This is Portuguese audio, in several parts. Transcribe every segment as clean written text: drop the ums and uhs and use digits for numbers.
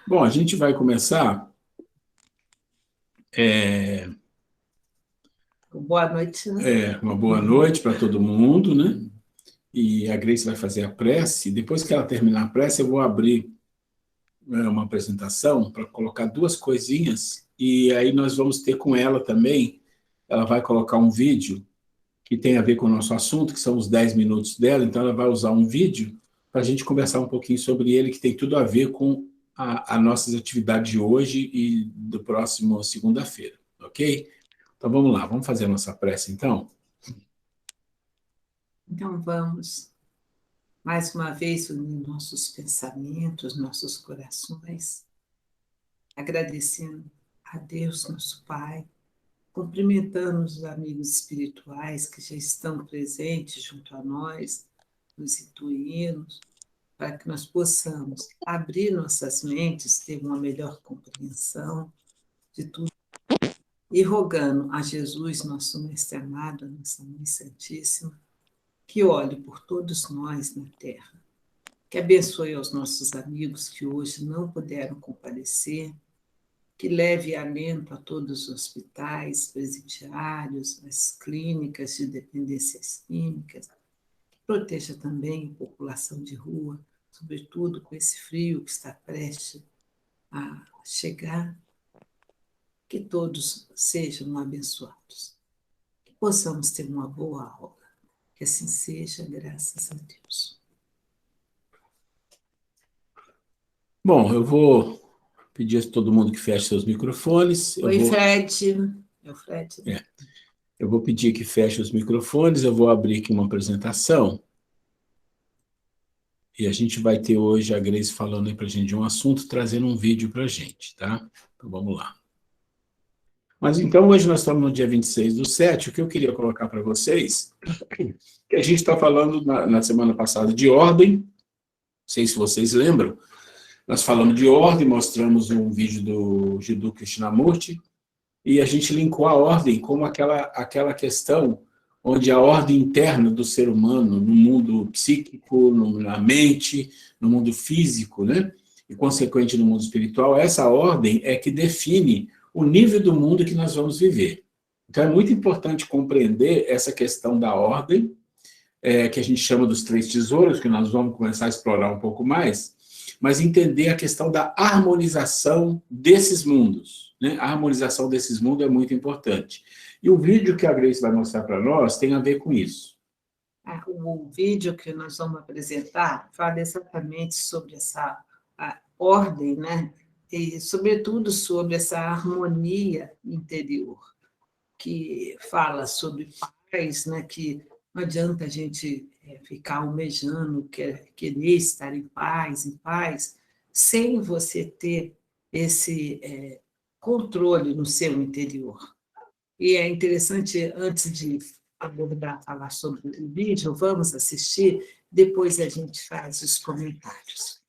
Bom, a gente vai começar. Boa noite, né? Uma boa noite para todo mundo, né? E a Grace vai fazer a prece. Depois que ela terminar a prece, eu vou abrir uma apresentação para colocar duas coisinhas. E aí nós vamos ter com ela também. Ela vai colocar um vídeo que tem a ver com o nosso assunto, que são os 10 minutos dela. Então, ela vai usar um vídeo para a gente conversar um pouquinho sobre ele, que tem tudo a ver com a nossas atividades de hoje e do próximo segunda-feira, ok? Então, vamos lá, vamos fazer a nossa prece, então? Então vamos, mais uma vez, unir nossos pensamentos, nossos corações, agradecendo a Deus, nosso Pai, cumprimentando os amigos espirituais que já estão presentes junto a nós, nos intuindo, para que nós possamos abrir nossas mentes, ter uma melhor compreensão de tudo, e rogando a Jesus, nosso Mestre amado, a nossa Mãe Santíssima, que olhe por todos nós na terra, que abençoe aos nossos amigos que hoje não puderam comparecer, que leve alento a todos os hospitais, presidiários, as clínicas de dependências químicas, que proteja também a população de rua, sobretudo com esse frio que está prestes a chegar, que todos sejam abençoados, que possamos ter uma boa aula. Que assim seja, graças a Deus. Bom, eu vou pedir a todo mundo que feche seus microfones. Oi, Fred. É o Fred, né? Eu vou pedir que feche os microfones, eu vou abrir aqui uma apresentação. E a gente vai ter hoje a Grace falando aí para a gente de um assunto, trazendo um vídeo para a gente, tá? Então, vamos lá. Mas então, hoje nós estamos no dia 26/7, o que eu queria colocar para vocês, que a gente está falando na semana passada de ordem, não sei se vocês lembram, nós falamos de ordem, mostramos um vídeo do Jiddu Krishnamurti, e a gente linkou a ordem como aquela questão onde a ordem interna do ser humano, no mundo psíquico, na mente, no mundo físico, né? E, consequente, no mundo espiritual, essa ordem é que define o nível do mundo que nós vamos viver. Então, é muito importante compreender essa questão da ordem, que a gente chama dos 3 tesouros, que nós vamos começar a explorar um pouco mais, mas entender a questão da harmonização desses mundos, né? A harmonização desses mundos é muito importante. E o vídeo que a Grace vai mostrar para nós tem a ver com isso. O vídeo que nós vamos apresentar fala exatamente sobre essa ordem, né? E, sobretudo, sobre essa harmonia interior, que fala sobre paz, né? Que não adianta a gente ficar almejando, querer estar em paz, sem você ter esse controle no seu interior. E é interessante, antes de abordar, falar sobre o vídeo, vamos assistir, depois a gente faz os comentários.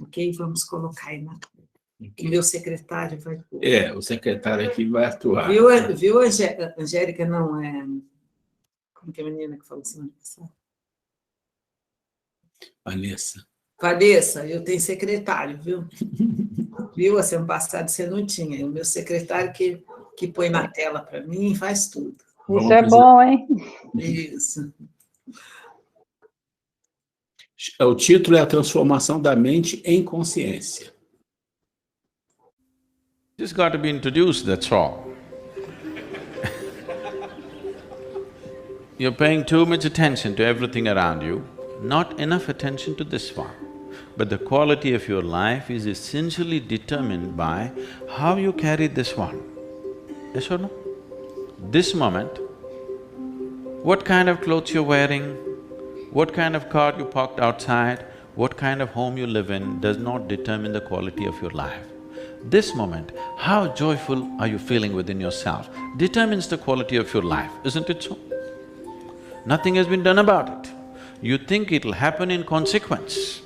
Ok? Vamos colocar aí na tela. O meu secretário vai... O secretário aqui vai atuar. Viu, Angélica? Não é... Como que é a menina que falou semana passada? Vanessa, eu tenho secretário, viu? Viu? A semana passada você não tinha. O meu secretário que põe na tela para mim e faz tudo. Isso é bom, hein? Isso. O título é A Transformação da Mente em Consciência. Just got to be introduced, that's all. You're paying too much attention to everything around you, not enough attention to this one. But the quality of your life is essentially determined by how you carry this one. Yes or no? This moment, what kind of clothes you're wearing, what kind of car you parked outside, what kind of home you live in does not determine the quality of your life. This moment, how joyful are you feeling within yourself, determines the quality of your life, isn't it so? Nothing has been done about it. You think it'll happen in consequence,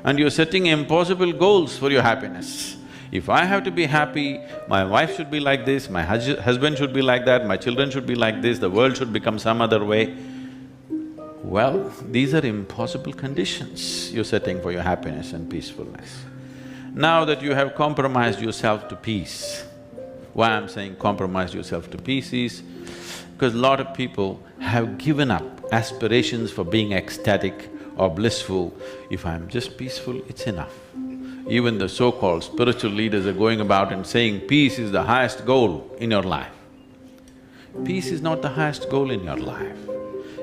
and you're setting impossible goals for your happiness. If I have to be happy, my wife should be like this, my husband should be like that, my children should be like this, the world should become some other way. Well, these are impossible conditions you're setting for your happiness and peacefulness. Now that you have compromised yourself to peace, why I'm saying compromise yourself to peace is because a lot of people have given up aspirations for being ecstatic or blissful. If I'm just peaceful, it's enough. Even the so-called spiritual leaders are going about and saying peace is the highest goal in your life. Peace is not the highest goal in your life.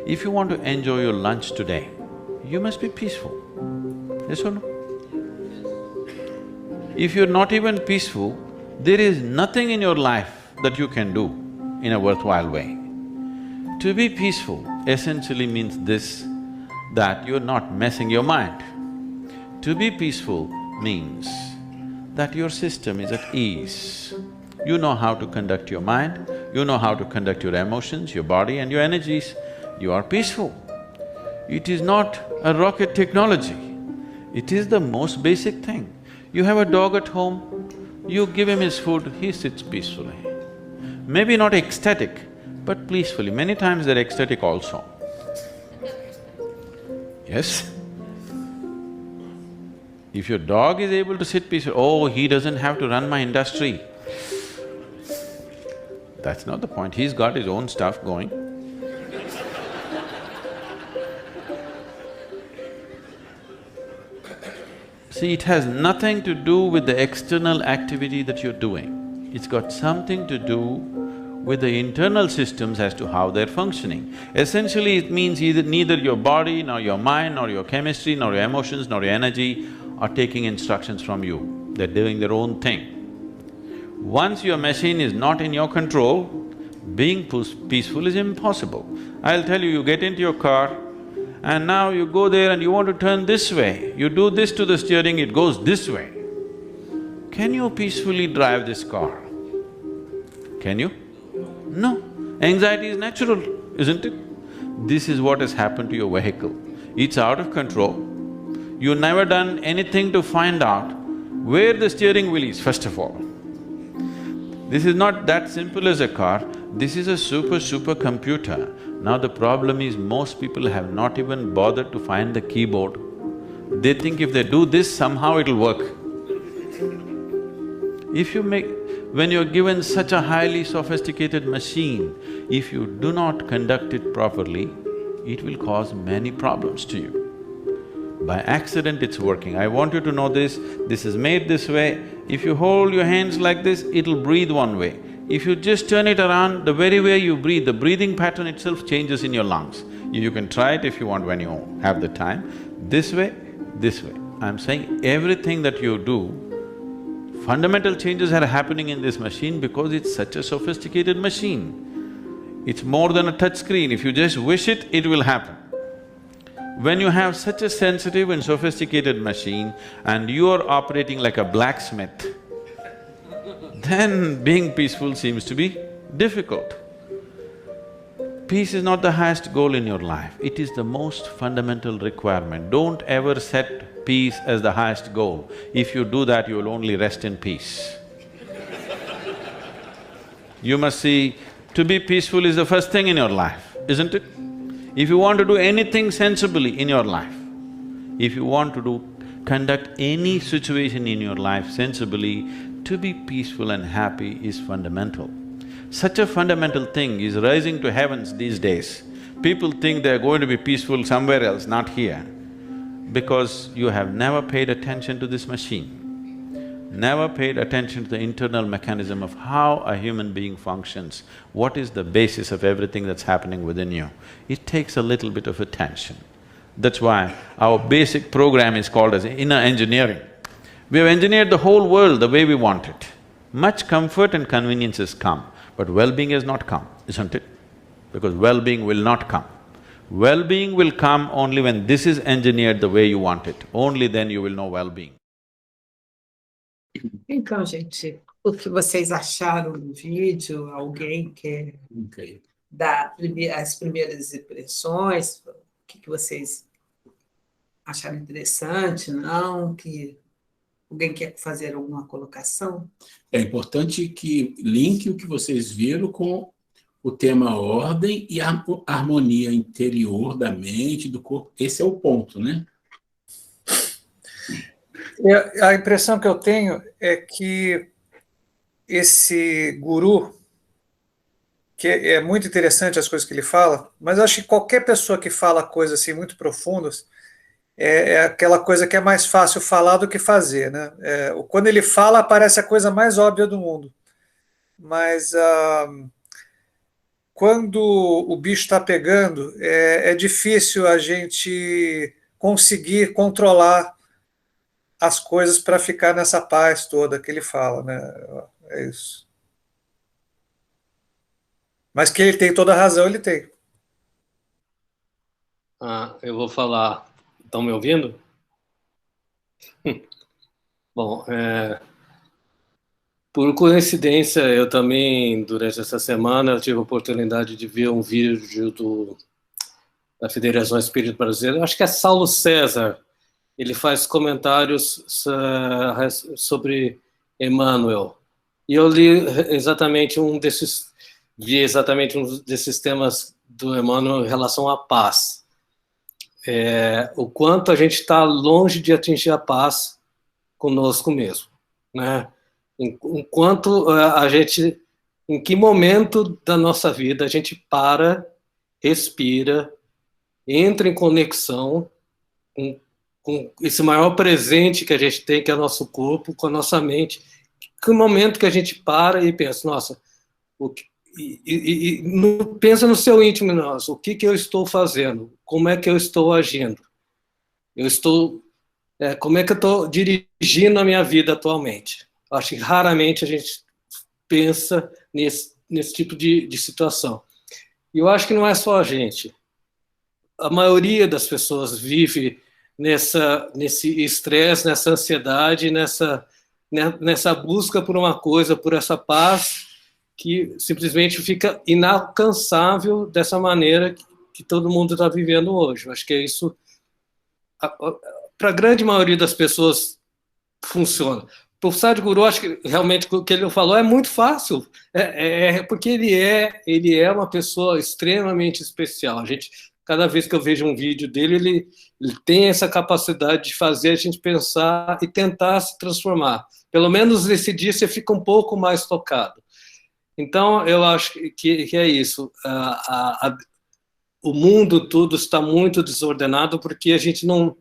If you want to enjoy your lunch today, you must be peaceful. Yes or no? If you're not even peaceful, there is nothing in your life that you can do in a worthwhile way. To be peaceful essentially means this, that you're not messing your mind. To be peaceful means that your system is at ease. You know how to conduct your mind, you know how to conduct your emotions, your body and your energies. You are peaceful. It is not a rocket technology, it is the most basic thing. You have a dog at home, you give him his food, he sits peacefully. Maybe not ecstatic, but peacefully. Many times they're ecstatic also. Yes? If your dog is able to sit peacefully, oh, he doesn't have to run my industry. That's not the point, he's got his own stuff going. See, it has nothing to do with the external activity that you're doing. It's got something to do with the internal systems as to how they're functioning. Essentially, it means neither your body, nor your mind, nor your chemistry, nor your emotions, nor your energy are taking instructions from you. They're doing their own thing. Once your machine is not in your control, being peaceful is impossible. I'll tell you, you get into your car and now you go there and you want to turn this way, you do this to the steering, it goes this way. Can you peacefully drive this car? Can you? No. Anxiety is natural, isn't it? This is what has happened to your vehicle. It's out of control. You've never done anything to find out where the steering wheel is, first of all. This is not that simple as a car, this is a super computer. Now the problem is most people have not even bothered to find the keyboard. They think if they do this, somehow it'll work. When you're given such a highly sophisticated machine, if you do not conduct it properly, it will cause many problems to you. By accident it's working. I want you to know this is made this way. If you hold your hands like this, it'll breathe one way. If you just turn it around, the very way you breathe, the breathing pattern itself changes in your lungs. You can try it if you want when you have the time. This way, this way. I'm saying everything that you do, fundamental changes are happening in this machine because it's such a sophisticated machine. It's more than a touch screen, if you just wish it, it will happen. When you have such a sensitive and sophisticated machine and you are operating like a blacksmith, then being peaceful seems to be difficult. Peace is not the highest goal in your life, it is the most fundamental requirement. Don't ever set peace as the highest goal. If you do that, you will only rest in peace. You must see, to be peaceful is the first thing in your life, isn't it? If you want to do anything sensibly in your life, if you want to conduct any situation in your life sensibly, to be peaceful and happy is fundamental. Such a fundamental thing is rising to heavens these days. People think they're going to be peaceful somewhere else, not here, because you have never paid attention to this machine, never paid attention to the internal mechanism of how a human being functions, what is the basis of everything that's happening within you. It takes a little bit of attention. That's why our basic program is called as inner engineering. We have engineered the whole world the way we want it. Much comfort and convenience has come, but well-being has not come, isn't it? Because well-being will not come. Well-being will come only when this is engineered the way you want it. Only then you will know well-being. Então, gente, o que vocês acharam do vídeo? Alguém quer dar as primeiras impressões? O que vocês acharam interessante, não? Alguém quer fazer alguma colocação? É importante que linke o que vocês viram com o tema ordem e a harmonia interior da mente, do corpo. Esse é o ponto, né? A impressão que eu tenho é que esse guru, que é muito interessante as coisas que ele fala, mas eu acho que qualquer pessoa que fala coisas assim muito profundas, é aquela coisa que é mais fácil falar do que fazer, né? Quando ele fala, parece a coisa mais óbvia do mundo. Mas quando o bicho está pegando, é difícil a gente conseguir controlar as coisas para ficar nessa paz toda que ele fala, né? É isso. Mas que ele tem toda a razão, ele tem. Eu vou falar. Estão me ouvindo? Bom, por coincidência, eu também, durante essa semana, eu tive a oportunidade de ver um vídeo da Federação Espírita Brasileira. Acho que é Saulo César. Ele faz comentários sobre Emmanuel. E eu li exatamente vi exatamente um desses temas do Emmanuel em relação à paz. O quanto a gente está longe de atingir a paz conosco mesmo, né? Enquanto a gente, em que momento da nossa vida a gente para, respira, entra em conexão com esse maior presente que a gente tem, que é o nosso corpo, com a nossa mente. Que momento que a gente para e pensa, nossa, pensa no seu íntimo, nossa, o que eu estou fazendo? Como é que eu estou agindo? Como é que eu estou dirigindo a minha vida atualmente? Acho que raramente a gente pensa nesse tipo de situação. E eu acho que não é só a gente. A maioria das pessoas vive nesse estresse, nessa ansiedade, nessa busca por uma coisa, por essa paz que simplesmente fica inalcançável dessa maneira que todo mundo está vivendo hoje. Eu acho que é isso. Para a grande maioria das pessoas funciona. Para o Sadhguru, acho que realmente o que ele falou é muito fácil, porque ele é uma pessoa extremamente especial. Cada vez que eu vejo um vídeo dele, ele tem essa capacidade de fazer a gente pensar e tentar se transformar. Pelo menos nesse dia você fica um pouco mais tocado. Então, eu acho que é isso. O mundo todo está muito desordenado porque a gente não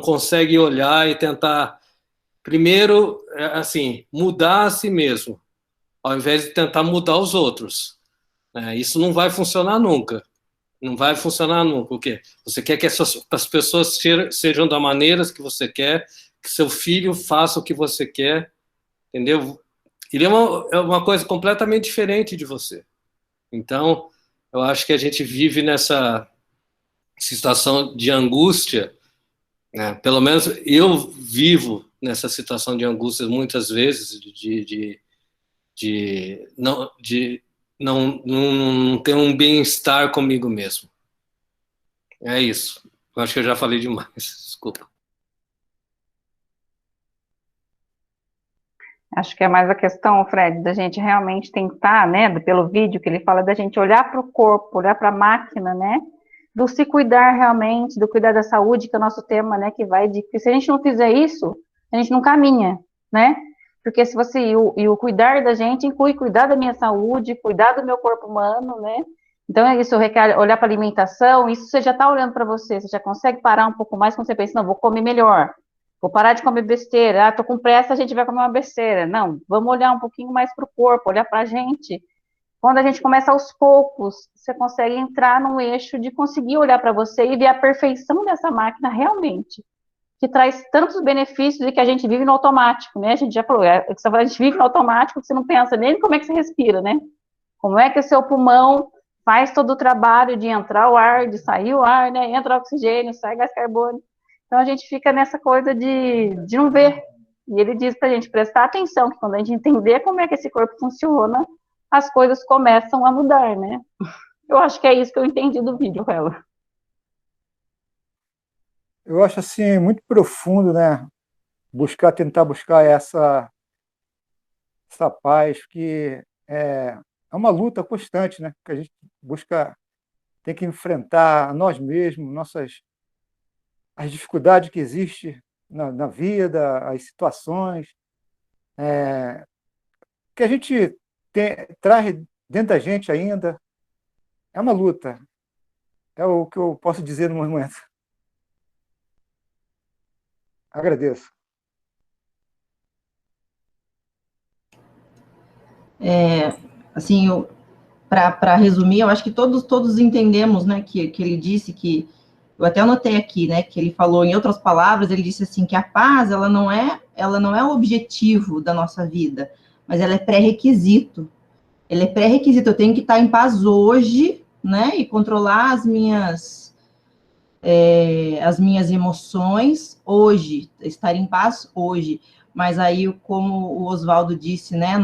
consegue olhar e tentar, primeiro, assim, mudar a si mesmo, ao invés de tentar mudar os outros. Isso não vai funcionar nunca. Não vai funcionar nunca. O quê? Você quer que as pessoas sejam da maneira que você quer, que seu filho faça o que você quer, entendeu? Ele é uma coisa completamente diferente de você. Então, eu acho que a gente vive nessa situação de angústia, né? Pelo menos eu vivo nessa situação de angústia muitas vezes, de não ter um bem-estar comigo mesmo. É isso. Eu acho que eu já falei demais. Desculpa. Acho que é mais a questão, Fred, da gente realmente tentar, né, pelo vídeo que ele fala, da gente olhar para o corpo, olhar para a máquina, né, do se cuidar realmente, do cuidar da saúde, que é o nosso tema, né, porque se a gente não fizer isso, a gente não caminha, né, porque se você, e o cuidar da gente inclui cuidar da minha saúde, cuidar do meu corpo humano, né, então é isso, requer olhar para a alimentação, isso você já está olhando para você já consegue parar um pouco mais quando você pensa, não, vou comer melhor, vou parar de comer besteira, tô com pressa, a gente vai comer uma besteira. Não, vamos olhar um pouquinho mais para o corpo, olhar para a gente. Quando a gente começa aos poucos, você consegue entrar num eixo de conseguir olhar para você e ver a perfeição dessa máquina realmente, que traz tantos benefícios e que a gente vive no automático, né? A gente já falou, a gente vive no automático, você não pensa nem como é que você respira, né? Como é que o seu pulmão faz todo o trabalho de entrar o ar, de sair o ar, né? Entra o oxigênio, sai gás carbônico. Então, a gente fica nessa coisa de não ver. E ele diz para a gente prestar atenção, que quando a gente entender como é que esse corpo funciona, as coisas começam a mudar, né? Eu acho que é isso que eu entendi do vídeo, Ela. Eu acho, assim, muito profundo, né? Tentar buscar essa paz, que é uma luta constante, né? Que a gente tem que enfrentar nós mesmos, as dificuldades que existem na vida, as situações, que a gente traz dentro da gente ainda. É uma luta. É o que eu posso dizer no momento. Agradeço. Assim, para resumir, eu acho que todos entendemos, né, que ele disse que, eu até anotei aqui, né, que ele falou, em outras palavras, ele disse assim, que a paz, ela não é o objetivo da nossa vida, mas ela é pré-requisito. Ela é pré-requisito, eu tenho que estar em paz hoje, né, e controlar as minhas emoções hoje, estar em paz hoje. Mas aí, como o Oswaldo disse, né,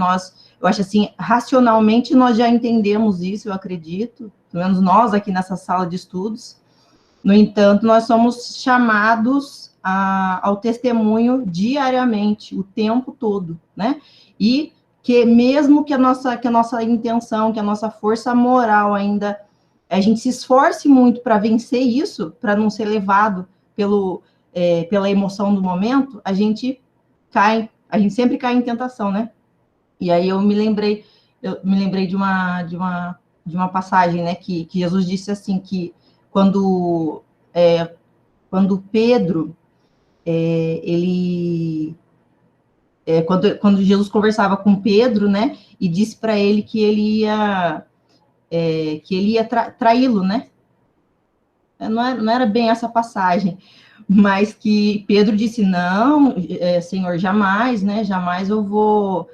eu acho assim, racionalmente nós já entendemos isso, eu acredito, pelo menos nós aqui nessa sala de estudos. No entanto, nós somos chamados ao testemunho diariamente, o tempo todo, né? E que mesmo que a nossa intenção, que a nossa força moral ainda, a gente se esforce muito para vencer isso, para não ser levado pela emoção do momento, a gente sempre cai em tentação, né? E aí eu me lembrei de uma passagem, né, que Jesus disse assim, que quando Pedro, quando Jesus conversava com Pedro, né, e disse para ele que ele ia traí-lo, né? Não era bem essa passagem, mas que Pedro disse, não, Senhor, jamais, né? Jamais eu vou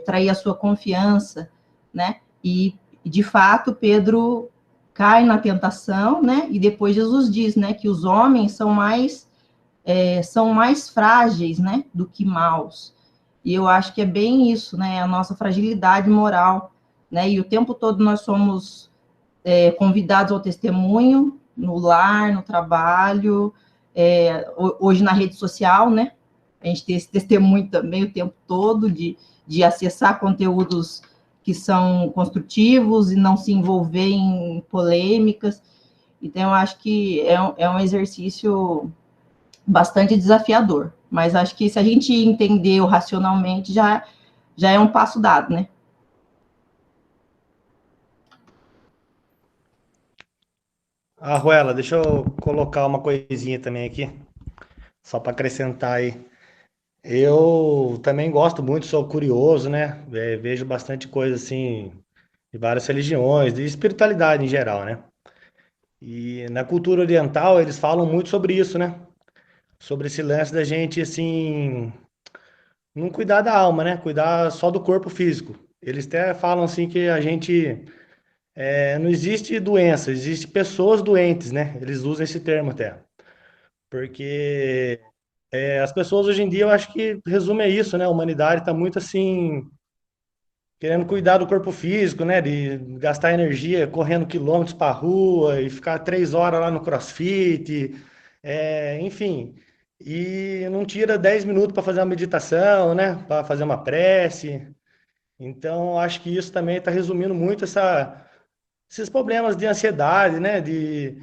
trair a sua confiança, né? E, de fato, Pedro cai na tentação, né? E depois Jesus diz, né, que os homens são mais frágeis, né, do que maus. E eu acho que é bem isso, né? A nossa fragilidade moral, né? E o tempo todo nós somos convidados ao testemunho, no lar, no trabalho, hoje na rede social, né? A gente tem esse testemunho também o tempo todo de acessar conteúdos que são construtivos e não se envolver em polêmicas. Então, eu acho que é um exercício bastante desafiador, mas acho que se a gente entendeu racionalmente, já é um passo dado, né? Ruela, deixa eu colocar uma coisinha também aqui, só para acrescentar aí. Eu também gosto muito, sou curioso, né? Vejo bastante coisa assim, de várias religiões, de espiritualidade em geral, né? E na cultura oriental eles falam muito sobre isso, né? Sobre esse lance da gente, assim, não cuidar da alma, né? Cuidar só do corpo físico. Eles até falam assim que a gente não existe doença, existe pessoas doentes, né? Eles usam esse termo até. Porque as pessoas hoje em dia, eu acho que resume a isso, né? A humanidade está muito assim, querendo cuidar do corpo físico, né? De gastar energia correndo quilômetros para rua e ficar 3 horas lá no CrossFit, enfim. E não tira 10 minutos para fazer uma meditação, né? Para fazer uma prece. Então, acho que isso também está resumindo muito esses problemas de ansiedade, né? De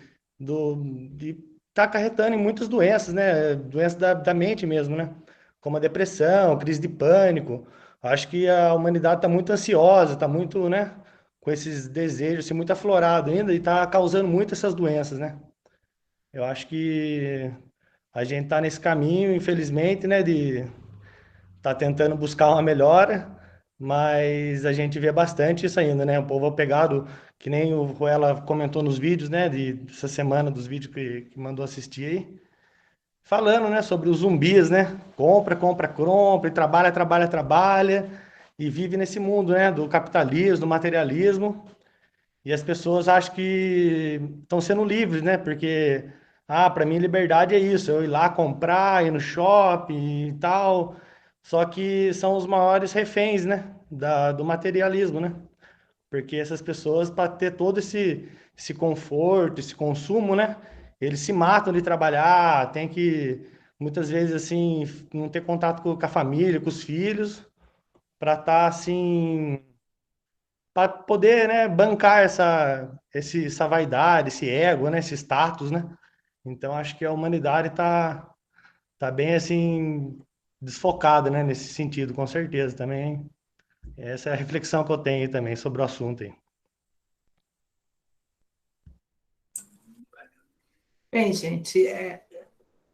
tá acarretando em muitas doenças, né? Doenças da mente mesmo, né? Como a depressão, crise de pânico. Acho que a humanidade está muito ansiosa, está muito, né? Com esses desejos assim, muito aflorado ainda e está causando muito essas doenças, né? Eu acho que a gente está nesse caminho, infelizmente, né? De tá tentando buscar uma melhora, mas a gente vê bastante isso ainda, né? O povo apegado, que nem ela comentou nos vídeos, né? Dessa semana, dos vídeos que mandou assistir aí, falando, né? Sobre os zumbis, né? Compra, compra, compra, e trabalha, trabalha, trabalha, e vive nesse mundo, né? Do capitalismo, do materialismo, e as pessoas acham que estão sendo livres, né? Porque, para mim, liberdade é isso, eu ir lá comprar, ir no shopping e tal. Só que são os maiores reféns, né? Do materialismo, né? Porque essas pessoas, para ter todo esse conforto, esse consumo, né? Eles se matam de trabalhar, tem que, muitas vezes, assim, não ter contato com a família, com os filhos, para estar, assim, para poder, né, bancar essa vaidade, esse ego, né, esse status, né? Então acho que a humanidade tá tá bem assim, desfocada, né, nesse sentido, com certeza também. Essa é a reflexão que eu tenho também sobre o assunto aí. Bem, gente,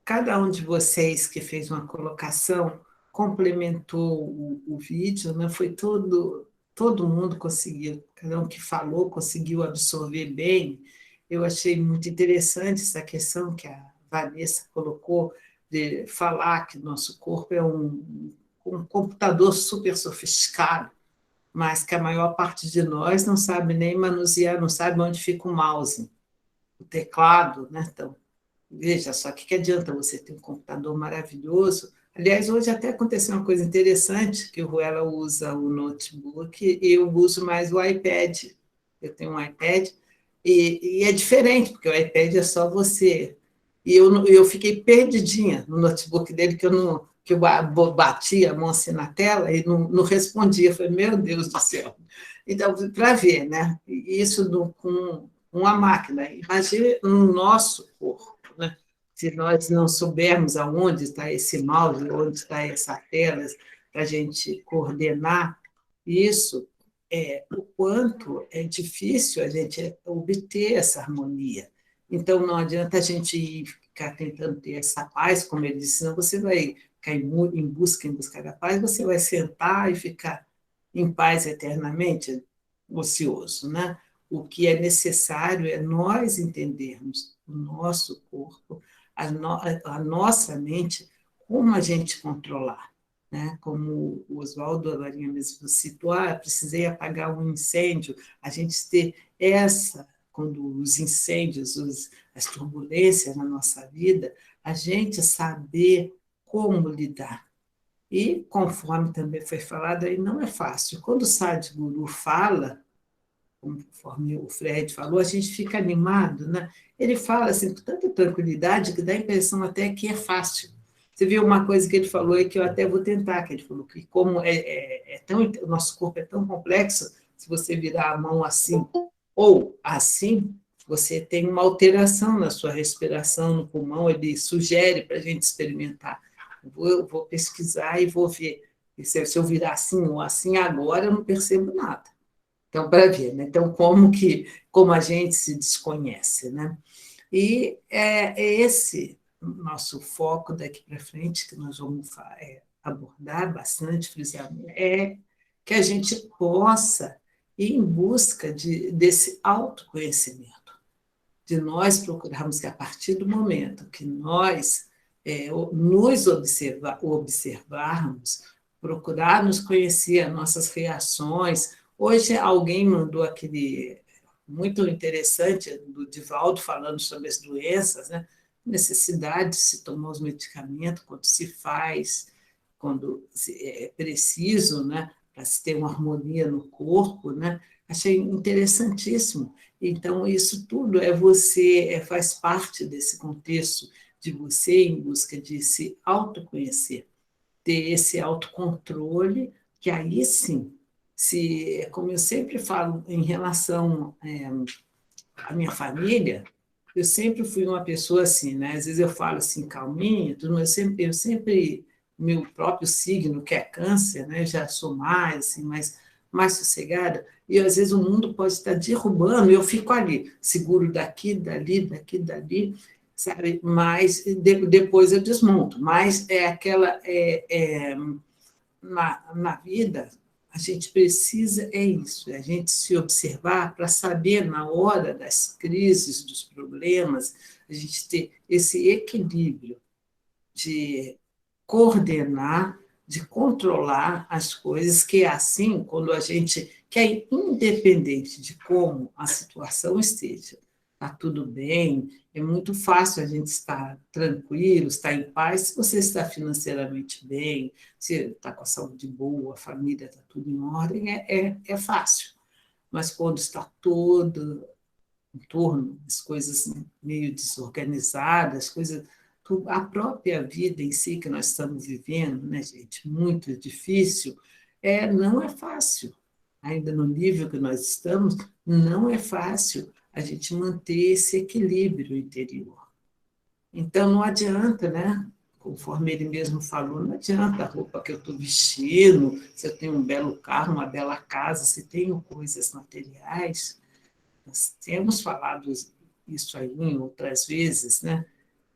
cada um de vocês que fez uma colocação complementou o vídeo, né? Foi todo mundo conseguiu, cada um que falou conseguiu absorver bem. Eu achei muito interessante essa questão que a Vanessa colocou, de falar que nosso corpo é um computador super sofisticado, mas que a maior parte de nós não sabe nem manusear, não sabe onde fica o mouse, o teclado, né? Então, veja só, o que adianta você ter um computador maravilhoso? Aliás, hoje até aconteceu uma coisa interessante, que o Ruela usa o notebook, e eu uso mais o iPad. Eu tenho um iPad, e é diferente, porque o iPad é só você. E eu fiquei perdidinha no notebook dele, que eu batia a mão assim na tela e não respondia. Eu falei, meu Deus do céu. Então, para ver, né? Isso com uma máquina. Imagine no nosso corpo. Né? Se nós não soubermos aonde está esse mouse, onde está essa tela, para a gente coordenar isso, o quanto é difícil a gente obter essa harmonia. Então, não adianta a gente ficar tentando ter essa paz, como ele disse, senão você vai ficar em busca da paz, você vai sentar e ficar em paz eternamente, ocioso, né? O que é necessário é nós entendermos o nosso corpo, a nossa mente, como a gente controlar. Né? Como o Oswaldo Alarinha mesmo citou, precisei apagar um incêndio, a gente ter quando os incêndios, as turbulências na nossa vida, a gente saber como lidar. E, conforme também foi falado, aí não é fácil. Quando o Sadhguru fala, conforme o Fred falou, a gente fica animado, né? Ele fala assim, com tanta tranquilidade que dá a impressão até que é fácil. Você viu uma coisa que ele falou aí que eu até vou tentar, que ele falou que como o nosso corpo é tão complexo, se você virar a mão assim ou assim, você tem uma alteração na sua respiração, no pulmão, ele sugere para a gente experimentar. Eu vou pesquisar e vou ver. E se eu virar assim ou assim agora, eu não percebo nada. Então, para ver, né? Então, como a gente se desconhece, né? E é esse nosso foco daqui para frente, que nós vamos abordar bastante, frisar, é que a gente possa ir em busca desse autoconhecimento, de nós procurarmos que, a partir do momento que nós nos observarmos, procurar nos conhecer, as nossas reações. Hoje alguém mandou aquele muito interessante do Divaldo falando sobre as doenças, né? Necessidade de se tomar os medicamentos, quando se faz, quando é preciso, né? Para se ter uma harmonia no corpo, né? Achei interessantíssimo. Então, isso tudo faz parte desse contexto de você em busca de se autoconhecer, ter esse autocontrole, que aí sim, como eu sempre falo em relação à minha família, eu sempre fui uma pessoa assim, né? Às vezes eu falo assim, calminha, mas eu sempre meu próprio signo, que é câncer, né? Eu já sou mais, assim, mais sossegada, e às vezes o mundo pode estar derrubando, e eu fico ali, seguro daqui, dali, sabe? Mas depois eu desmonto. Mas na vida, a gente precisa, isso, a gente se observar para saber, na hora das crises, dos problemas, a gente ter esse equilíbrio de coordenar, de controlar as coisas, que é assim, quando a gente quer, independente de como a situação esteja, está tudo bem, é muito fácil a gente estar tranquilo, estar em paz, se você está financeiramente bem, se está com a saúde boa, a família está tudo em ordem, é fácil. Mas quando está todo em torno, as coisas meio desorganizadas, a própria vida em si que nós estamos vivendo, né, gente, muito difícil, não é fácil. Ainda no nível que nós estamos, não é fácil a gente manter esse equilíbrio interior. Então, não adianta, né, conforme ele mesmo falou, não adianta a roupa que eu estou vestindo, se eu tenho um belo carro, uma bela casa, se tenho coisas materiais. Nós temos falado isso aí em outras vezes, né?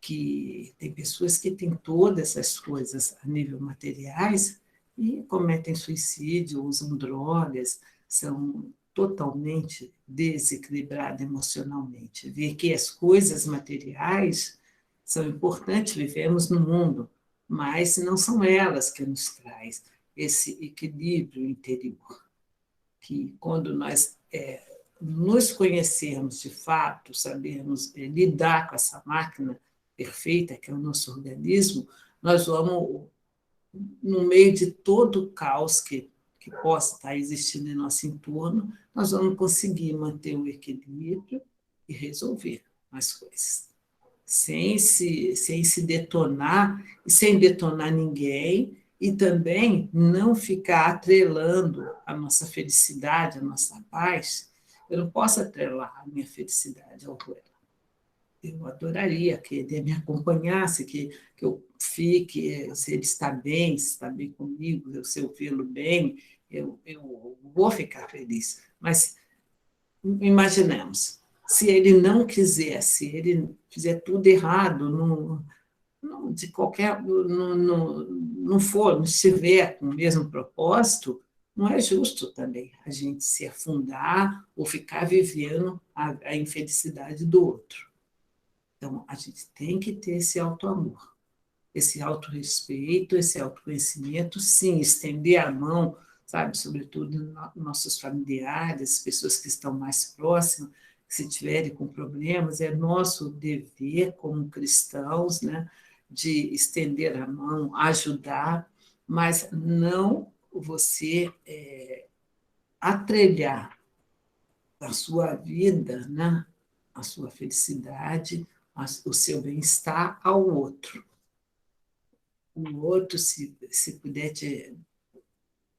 Que tem pessoas que têm todas essas coisas a nível materiais e cometem suicídio, usam drogas, são totalmente desequilibrados emocionalmente. Ver que as coisas materiais são importantes, vivemos no mundo, mas não são elas que nos traz esse equilíbrio interior, que quando nós nos conhecermos de fato, sabermos lidar com essa máquina perfeita, que é o nosso organismo, nós vamos, no meio de todo o caos que possa estar existindo em nosso entorno, nós vamos conseguir manter o equilíbrio e resolver as coisas, sem se detonar, e sem detonar ninguém, e também não ficar atrelando a nossa felicidade, a nossa paz. Eu não posso atrelar a minha felicidade ao Ruela. Eu adoraria que ele me acompanhasse, que eu fique, se ele está bem, se está bem comigo, se eu vê-lo bem, eu vou ficar feliz. Mas imaginemos, se ele não quiser, se ele fizer tudo errado, não estiver com o mesmo propósito, não é justo também a gente se afundar ou ficar vivendo a infelicidade do outro. Então, a gente tem que ter esse auto-amor, esse autorrespeito, esse autoconhecimento, sim, estender a mão, sabe, sobretudo nossos familiares, pessoas que estão mais próximas, que se tiverem com problemas, é nosso dever como cristãos, né, de estender a mão, ajudar, mas não você atrelhar a sua vida, né, a sua felicidade, o seu bem-estar ao outro. O outro, se puder te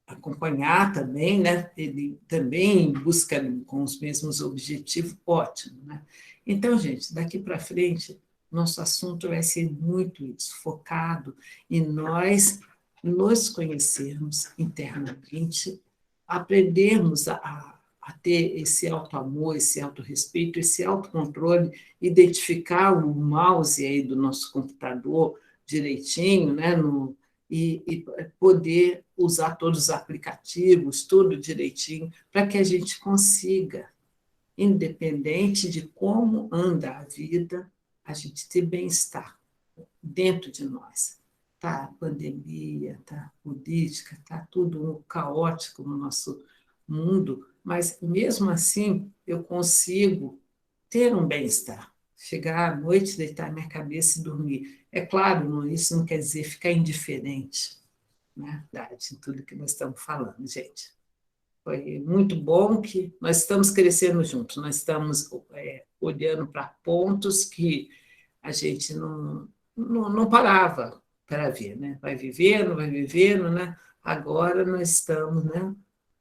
acompanhar também, né, ele também busca com os mesmos objetivos, ótimo, né? Então, gente, daqui para frente, nosso assunto vai ser muito isso, focado em nós nos conhecermos internamente, aprendermos a ter esse auto-amor, esse auto-respeito, esse autocontrole, identificar o mouse aí do nosso computador direitinho, né, e poder usar todos os aplicativos, tudo direitinho, para que a gente consiga, independente de como anda a vida, a gente ter bem-estar dentro de nós. Tá a pandemia, tá política, tá tudo caótico no nosso mundo, mas mesmo assim eu consigo ter um bem-estar, chegar à noite, deitar minha cabeça e dormir. É claro, isso não quer dizer ficar indiferente, né? Em tudo que nós estamos falando, gente. Foi muito bom que nós estamos crescendo juntos, nós estamos olhando para pontos que a gente não parava para ver, né? Vai vivendo, né? Agora nós estamos, né?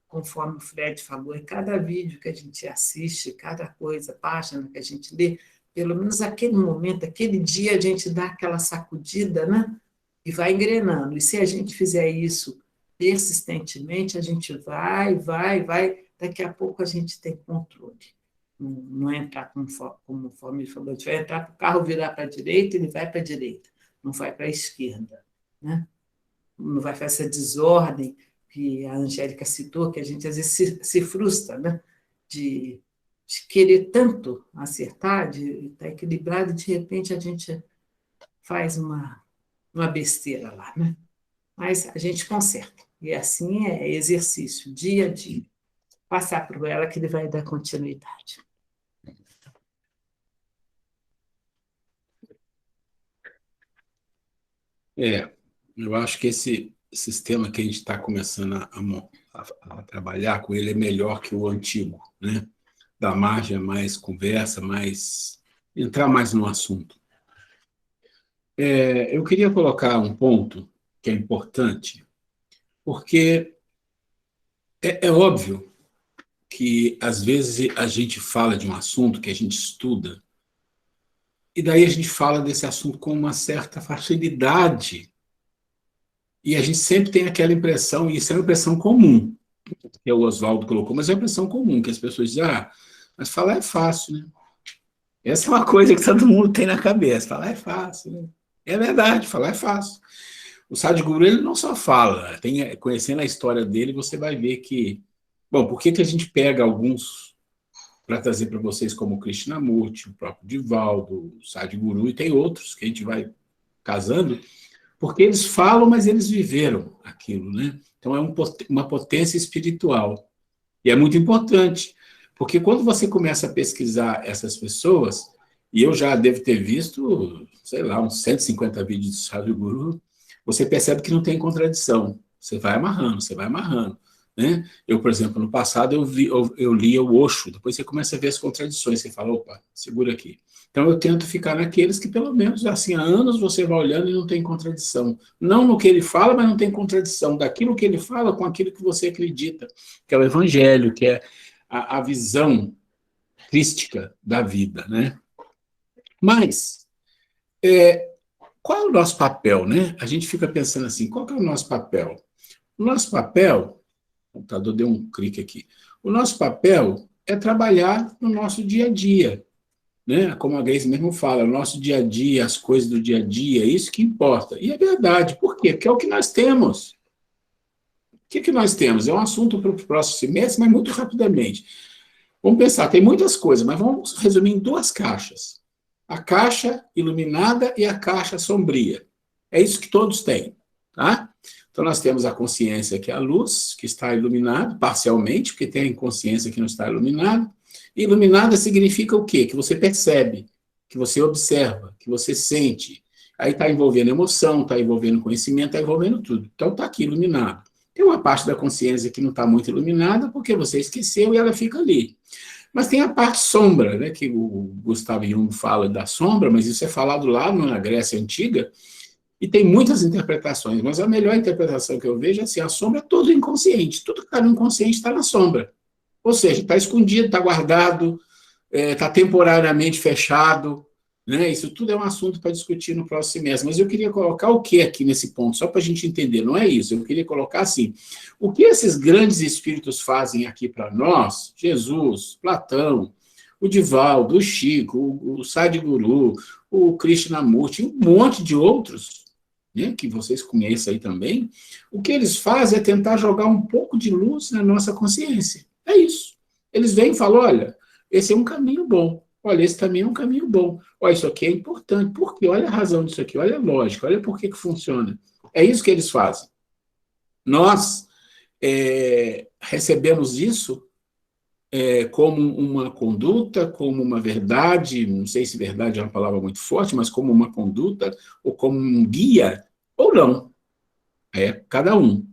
Conforme o Fred falou, em cada vídeo que a gente assiste, cada coisa, página que a gente lê, pelo menos aquele momento, aquele dia, a gente dá aquela sacudida, né? E vai engrenando. E se a gente fizer isso persistentemente, a gente vai, daqui a pouco a gente tem controle. Não é entrar, conforme ele falou, a gente vai entrar para o carro virar para a direita, ele vai para a direita, não vai para a esquerda, né? Não vai fazer essa desordem que a Angélica citou, que a gente às vezes se frustra, né? De querer tanto acertar, de estar equilibrado, e de repente a gente faz uma besteira lá, né? Mas a gente conserta. E assim é exercício, dia a dia. Passar por ela que ele vai dar continuidade. Eu acho que esse sistema que a gente está começando a trabalhar com ele é melhor que o antigo, né? Dá margem a mais conversa, entrar mais no assunto. Eu queria colocar um ponto que é importante, porque é óbvio que, às vezes, a gente fala de um assunto que a gente estuda E daí a gente fala desse assunto com uma certa facilidade. E a gente sempre tem aquela impressão, e isso é uma impressão comum, que o Oswaldo colocou, mas é uma impressão comum, que as pessoas dizem, mas falar é fácil, né? Essa é uma coisa que todo mundo tem na cabeça, falar é fácil, né? É verdade, falar é fácil. O Sadhguru, ele não só fala, conhecendo a história dele, você vai ver que... Bom, por que a gente pega alguns para trazer para vocês, como o Krishnamurti, o próprio Divaldo, o Sadhguru, e tem outros que a gente vai casando, porque eles falam, mas eles viveram aquilo, né? Então, é uma potência espiritual. E é muito importante, porque quando você começa a pesquisar essas pessoas, e eu já devo ter visto, sei lá, uns 150 vídeos do Sadhguru, você percebe que não tem contradição. Você vai amarrando, né? Eu, por exemplo, no passado, eu lia o Osho, depois você começa a ver as contradições, você fala, opa, segura aqui. Então, eu tento ficar naqueles que, pelo menos, assim, há anos você vai olhando e não tem contradição. Não no que ele fala, mas não tem contradição daquilo que ele fala com aquilo que você acredita, que é o Evangelho, que é a visão crística da vida, né? Mas, qual é o nosso papel, né? A gente fica pensando assim, qual que é o nosso papel? O nosso papel, o computador deu um clique aqui, o nosso papel é trabalhar no nosso dia a dia, né? Como a Grace mesmo fala, o nosso dia a dia, as coisas do dia a dia, é isso que importa. E é verdade, por quê? Porque é o que nós temos. O que nós temos? É um assunto para o próximo semestre, mas muito rapidamente. Vamos pensar, tem muitas coisas, mas vamos resumir em 2 caixas. A caixa iluminada e a caixa sombria. É isso que todos têm, tá? Então, nós temos a consciência, que é a luz, que está iluminada, parcialmente, porque tem a inconsciência que não está iluminada. Iluminada significa o quê? Que você percebe, que você observa, que você sente. Aí está envolvendo emoção, está envolvendo conhecimento, está envolvendo tudo. Então, está aqui iluminado. Tem uma parte da consciência que não está muito iluminada, porque você esqueceu e ela fica ali. Mas tem a parte sombra, né, que o Gustavo Jung fala da sombra, mas isso é falado lá na Grécia Antiga, e tem muitas interpretações, mas a melhor interpretação que eu vejo é assim, a sombra é todo inconsciente, tudo que está no inconsciente está na sombra. Ou seja, está escondido, está guardado, está temporariamente fechado, né? Isso tudo é um assunto para discutir no próximo semestre. Mas eu queria colocar o que aqui nesse ponto, só para a gente entender, não é isso. Eu queria colocar assim, o que esses grandes espíritos fazem aqui para nós, Jesus, Platão, o Divaldo, o Chico, o Sadhguru, o Krishnamurti, um monte de outros, né, que vocês conhecem aí também, o que eles fazem é tentar jogar um pouco de luz na nossa consciência. É isso. Eles vêm e falam, olha, esse é um caminho bom. Olha, esse também é um caminho bom. Olha, isso aqui é importante. Por quê? Olha a razão disso aqui. Olha a lógica. Olha por que funciona. É isso que eles fazem. Nós recebemos isso como uma conduta, como uma verdade, não sei se verdade é uma palavra muito forte, mas como uma conduta, ou como um guia, ou não. É cada um.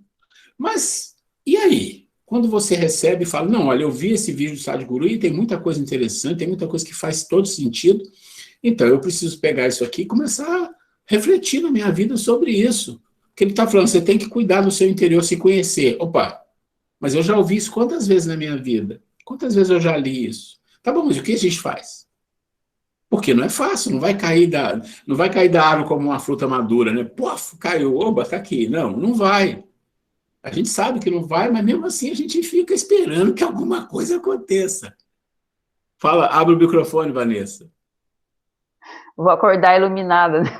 Mas, e aí? Quando você recebe e fala, não, olha, eu vi esse vídeo do Sadhguru e tem muita coisa interessante, tem muita coisa que faz todo sentido, então eu preciso pegar isso aqui e começar a refletir na minha vida sobre isso. Porque ele está falando, você tem que cuidar do seu interior, se conhecer. Opa, mas eu já ouvi isso quantas vezes na minha vida? Quantas vezes eu já li isso? Tá bom, mas o que a gente faz? Porque não é fácil, não vai cair da árvore como uma fruta madura, né? Puf, caiu, oba, tá aqui. Não, não vai. A gente sabe que não vai, mas mesmo assim a gente fica esperando que alguma coisa aconteça. Fala, abre o microfone, Vanessa. Vou acordar iluminada, né?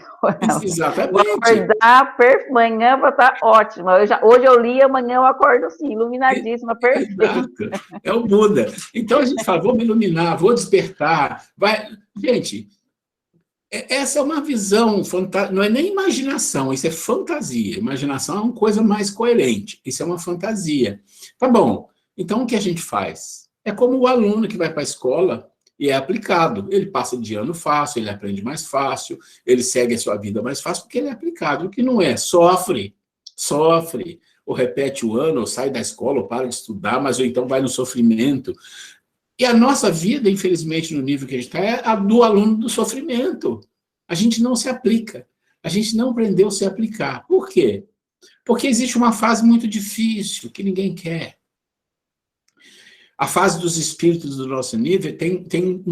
Exatamente. Vou acordar amanhã vai estar ótima. Hoje eu li, amanhã eu acordo assim, iluminadíssima, perfeita. Exato. É o Buda. Então a gente fala, vou me iluminar, vou despertar. Gente, essa é uma visão, não é nem imaginação, isso é fantasia. Imaginação é uma coisa mais coerente, isso é uma fantasia. Tá bom, então o que a gente faz? É como o aluno que vai para a escola e é aplicado. Ele passa de ano fácil, ele aprende mais fácil, ele segue a sua vida mais fácil, porque ele é aplicado. O que não é, sofre, ou repete o ano, ou sai da escola, ou para de estudar, mas ou então vai no sofrimento. E a nossa vida, infelizmente, no nível que a gente está, é a do aluno do sofrimento. A gente não se aplica. A gente não aprendeu a se aplicar. Por quê? Porque existe uma fase muito difícil, que ninguém quer. A fase dos espíritos do nosso nível tem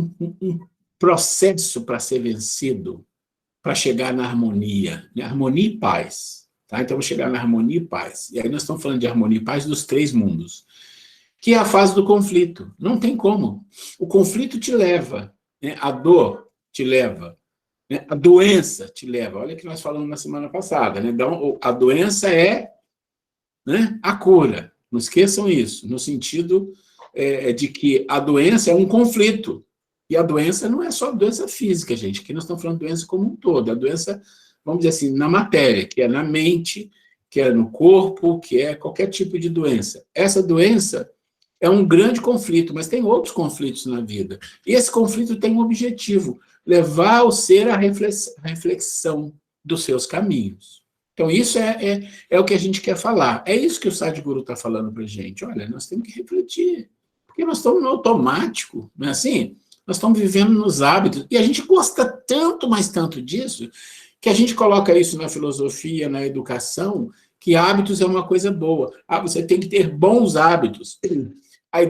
processo para ser vencido, para chegar na harmonia, né? Harmonia e paz. Tá? Então, vou chegar na harmonia e paz. E aí nós estamos falando de harmonia e paz dos 3 mundos, que é a fase do conflito. Não tem como. O conflito te leva, né? A dor te leva, né? A doença te leva. Olha o que nós falamos na semana passada. Né? Então, a doença é, né, a cura. Não esqueçam isso, no sentido de que a doença é um conflito. E a doença não é só doença física, gente. Aqui nós estamos falando de doença como um todo. A doença, vamos dizer assim, na matéria, que é na mente, que é no corpo, que é qualquer tipo de doença. Essa doença é um grande conflito, mas tem outros conflitos na vida. E esse conflito tem um objetivo, levar o ser à reflexão dos seus caminhos. Então, isso é o que a gente quer falar. É isso que o Sadhguru está falando para a gente. Olha, nós temos que refletir, porque nós estamos no automático, não é assim? Nós estamos vivendo nos hábitos, e a gente gosta tanto, mas tanto disso, que a gente coloca isso na filosofia, na educação, que hábitos é uma coisa boa. Você tem que ter bons hábitos. A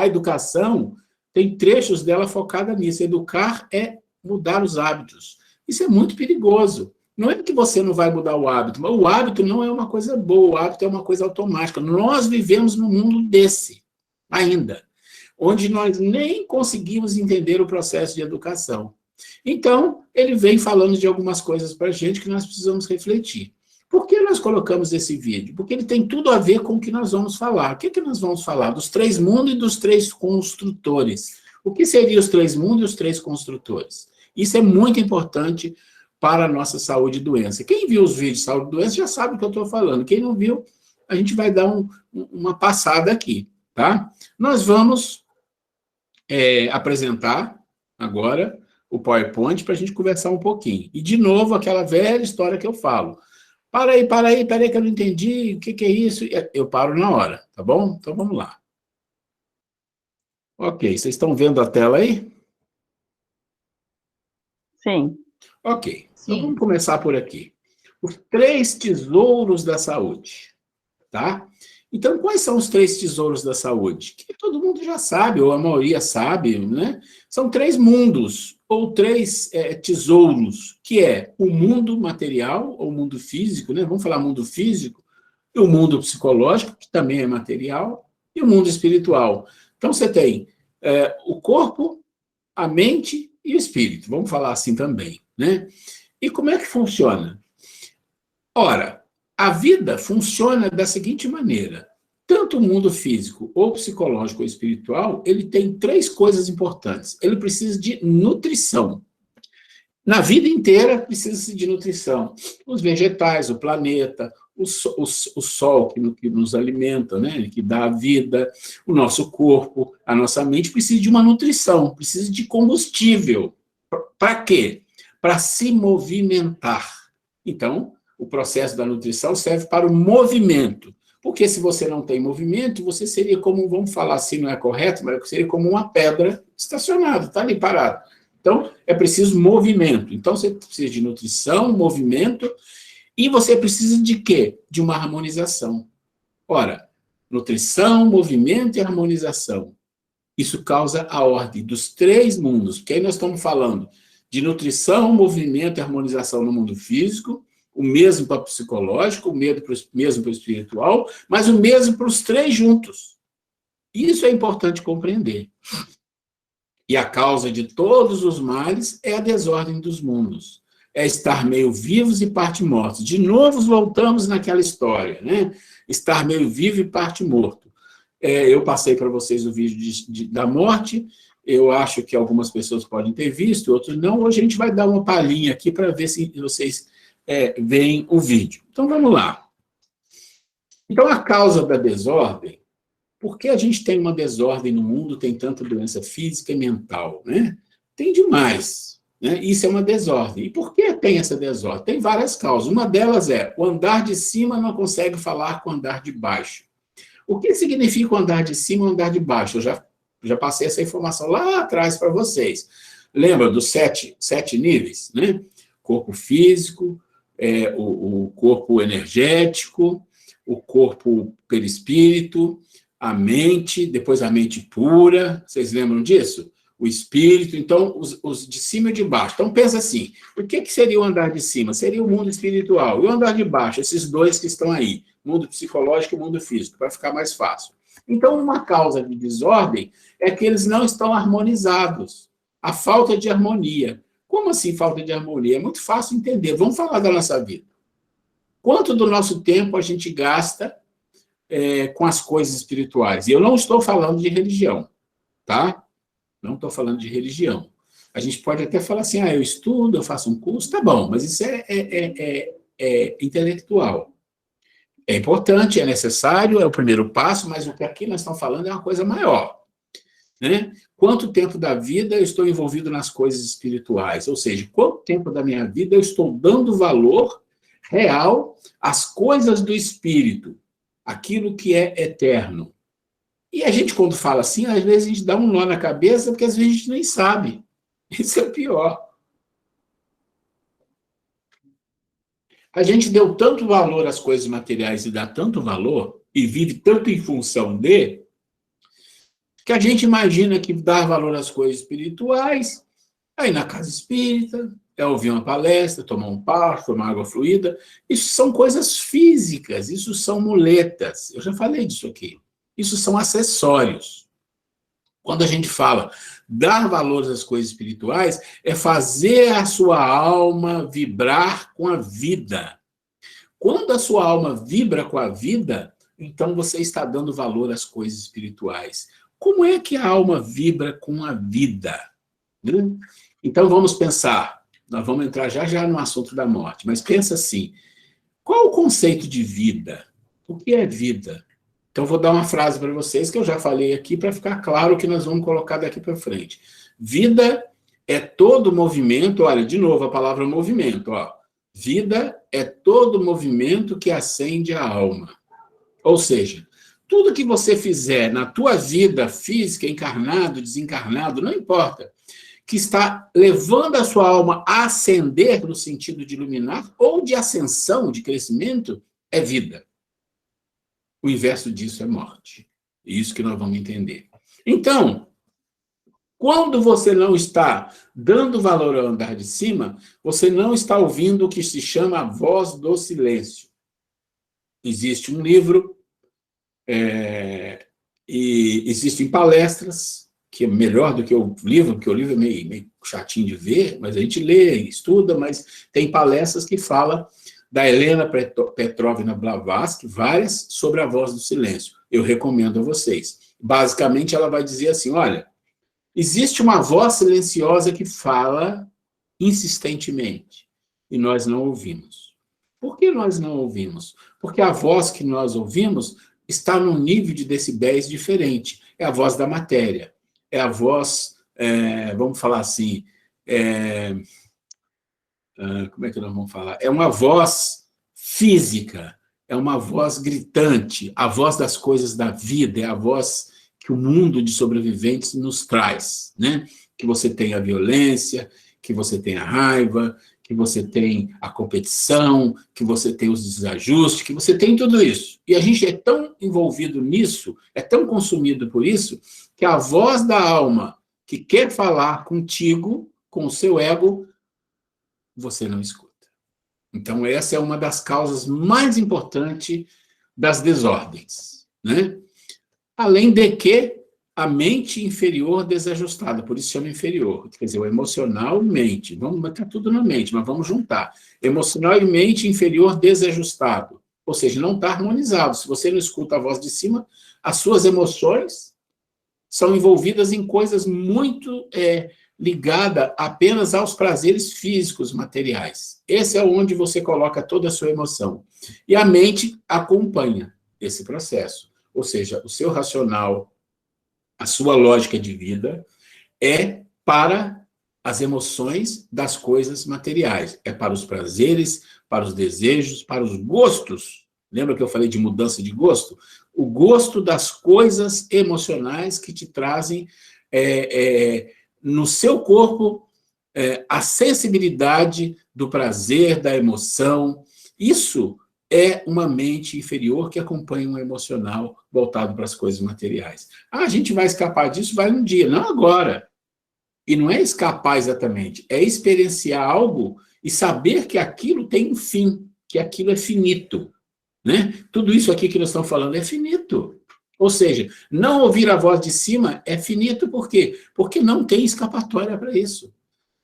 educação tem trechos dela focada nisso. Educar é mudar os hábitos. Isso é muito perigoso. Não é que você não vai mudar o hábito, mas o hábito não é uma coisa boa, o hábito é uma coisa automática. Nós vivemos num mundo desse, ainda, onde nós nem conseguimos entender o processo de educação. Então, ele vem falando de algumas coisas para a gente que nós precisamos refletir. Por que nós colocamos esse vídeo? Porque ele tem tudo a ver com o que nós vamos falar. O que nós vamos falar? Dos 3 mundos e dos 3 construtores. O que seriam os 3 mundos e os 3 construtores? Isso é muito importante para a nossa saúde e doença. Quem viu os vídeos de saúde e doença já sabe o que eu estou falando. Quem não viu, a gente vai dar uma passada aqui, tá? Nós vamos apresentar agora o PowerPoint para a gente conversar um pouquinho. E, de novo, aquela velha história que eu falo. Para aí, que eu não entendi, o que é isso? Eu paro na hora, tá bom? Então, vamos lá. Ok, vocês estão vendo a tela aí? Sim. Ok, então vamos começar por aqui. Os 3 tesouros da saúde, tá? Então, quais são os 3 tesouros da saúde? Que todo mundo já sabe, ou a maioria sabe, né? São 3 mundos, ou 3 tesouros, que é o mundo material, ou mundo físico, né? Vamos falar mundo físico, e o mundo psicológico, que também é material, e o mundo espiritual. Então, você tem o corpo, a mente e o espírito, vamos falar assim também, né? E como é que funciona? Ora, a vida funciona da seguinte maneira. Tanto o mundo físico, ou psicológico, ou espiritual, ele tem 3 coisas importantes. Ele precisa de nutrição. Na vida inteira, precisa de nutrição. Os vegetais, o planeta, o sol que nos alimenta, né, que dá a vida, o nosso corpo, a nossa mente, precisa de uma nutrição, precisa de combustível. Para quê? Para se movimentar. Então, o processo da nutrição serve para o movimento. Porque se você não tem movimento, você seria como, vamos falar assim, não é correto, mas seria como uma pedra estacionada, está ali parado. Então, é preciso movimento. Então, você precisa de nutrição, movimento, e você precisa de quê? De uma harmonização. Ora, nutrição, movimento e harmonização. Isso causa a ordem dos 3 mundos, porque aí nós estamos falando de nutrição, movimento e harmonização no mundo físico, o mesmo para o psicológico, o mesmo para o espiritual, mas o mesmo para os 3 juntos. Isso é importante compreender. E a causa de todos os males é a desordem dos mundos. É estar meio vivos e parte mortos. De novo, voltamos naquela história, né? Estar meio vivo e parte morto. Eu passei para vocês o vídeo da morte, eu acho que algumas pessoas podem ter visto, outros não. Hoje a gente vai dar uma palhinha aqui para ver se vocês veem o vídeo. Então, vamos lá. Então, a causa da desordem, por que a gente tem uma desordem no mundo, tem tanta doença física e mental, né? Tem demais, né? Isso é uma desordem. E por que tem essa desordem? Tem várias causas. Uma delas é o andar de cima não consegue falar com o andar de baixo. O que significa o andar de cima e o andar de baixo? Eu já passei essa informação lá atrás para vocês. Lembra dos 7 níveis, né? Corpo físico, o corpo energético, o corpo perispírito, a mente, depois a mente pura, vocês lembram disso? o espírito, então, os de cima e de baixo. Então, pensa assim, o que seria o andar de cima? Seria o mundo espiritual. E o andar de baixo? Esses dois que estão aí, mundo psicológico e mundo físico, para ficar mais fácil. Então, uma causa de desordem é que eles não estão harmonizados. A falta de harmonia. Como assim falta de harmonia? É muito fácil entender. Vamos falar da nossa vida. Quanto do nosso tempo a gente gasta com as coisas espirituais? E eu não estou falando de religião, tá? Não estou falando de religião. A gente pode até falar assim, eu estudo, eu faço um curso, tá bom, mas isso é intelectual. É importante, é necessário, é o primeiro passo, mas o que aqui nós estamos falando é uma coisa maior. Né? Quanto tempo da vida eu estou envolvido nas coisas espirituais? Ou seja, quanto tempo da minha vida eu estou dando valor real às coisas do espírito, aquilo que é eterno. E a gente, quando fala assim, às vezes a gente dá um nó na cabeça, porque às vezes a gente nem sabe. Isso é o pior. A gente deu tanto valor às coisas materiais e dá tanto valor, e vive tanto em função de, que a gente imagina que dar valor às coisas espirituais é ir na casa espírita, é ouvir uma palestra, tomar um passo, tomar água fluida. Isso são coisas físicas, isso são muletas. Eu já falei disso aqui. Isso são acessórios. Quando a gente fala dar valor às coisas espirituais, é fazer a sua alma vibrar com a vida. Quando a sua alma vibra com a vida, então você está dando valor às coisas espirituais. Como é que a alma vibra com a vida? Então vamos pensar, nós vamos entrar já no assunto da morte, mas pensa assim, qual o conceito de vida? O que é vida? Então, vou dar uma frase para vocês que eu já falei aqui para ficar claro o que nós vamos colocar daqui para frente. Vida é todo movimento, olha, de novo a palavra movimento, ó. Vida é todo movimento que acende a alma. Ou seja, tudo que você fizer na tua vida física, encarnado, desencarnado, não importa, que está levando a sua alma a ascender no sentido de iluminar ou de ascensão, de crescimento, é vida. O inverso disso é morte. É isso que nós vamos entender. Então, quando você não está dando valor ao andar de cima, você não está ouvindo o que se chama a voz do silêncio. Existe um livro, e existem palestras, que é melhor do que o livro, porque o livro é meio chatinho de ver, mas a gente lê, estuda, mas tem palestras que falam da Helena Petrovna Blavatsky, várias, sobre a voz do silêncio. Eu recomendo a vocês. Basicamente, ela vai dizer assim, olha, existe uma voz silenciosa que fala insistentemente, e nós não ouvimos. Por que nós não ouvimos? Porque a voz que nós ouvimos está num nível de decibéis diferente. É a voz da matéria. É a voz, vamos falar assim, como é que nós vamos falar? É uma voz física, é uma voz gritante, a voz das coisas da vida, é a voz que o mundo de sobreviventes nos traz, né? Que você tem a violência, que você tem a raiva, que você tem a competição, que você tem os desajustes, que você tem tudo isso. E a gente é tão envolvido nisso, é tão consumido por isso, que a voz da alma que quer falar contigo, com o seu ego, você não escuta. Então, essa é uma das causas mais importantes das desordens, né? Além de que a mente inferior desajustada, por isso chama inferior, quer dizer, o emocional e mente, vamos botar tudo na mente, mas vamos juntar. Emocional e mente inferior desajustado, ou seja, não está harmonizado. Se você não escuta a voz de cima, as suas emoções são envolvidas em coisas muito ligadas apenas aos prazeres físicos, materiais. Esse é onde você coloca toda a sua emoção. E a mente acompanha esse processo. Ou seja, o seu racional, a sua lógica de vida é para as emoções das coisas materiais. É para os prazeres, para os desejos, para os gostos. Lembra que eu falei de mudança de gosto? O gosto das coisas emocionais que te trazem no seu corpo a sensibilidade do prazer, da emoção. Isso é uma mente inferior que acompanha um emocional voltado para as coisas materiais. A gente vai escapar disso? Vai um dia, não agora. E não é escapar exatamente, é experienciar algo e saber que aquilo tem um fim, que aquilo é finito, né? Tudo isso aqui que nós estamos falando é finito. Ou seja, não ouvir a voz de cima é finito, por quê? Porque não tem escapatória para isso.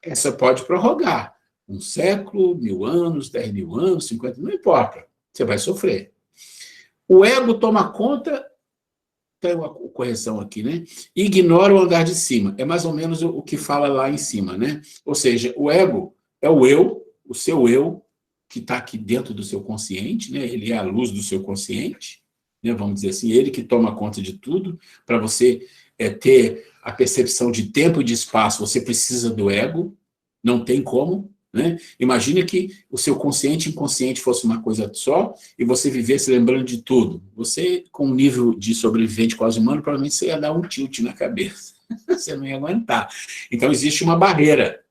Essa pode prorrogar 1 século, 1000 anos, 10.000 anos, 50, não importa, você vai sofrer. O ego toma conta, tem uma correção aqui, né? Ignora o andar de cima, é mais ou menos o que fala lá em cima, né? Ou seja, o ego é o eu, o seu eu, que está aqui dentro do seu consciente, né? Ele é a luz do seu consciente, né? Vamos dizer assim, ele que toma conta de tudo. Para você ter a percepção de tempo e de espaço, você precisa do ego, não tem como, né? Imagina que o seu consciente e inconsciente fosse uma coisa só e você vivesse lembrando de tudo. Você, com um nível de sobrevivente quase humano, provavelmente você ia dar um tilt na cabeça. Você não ia aguentar. Então, existe uma barreira.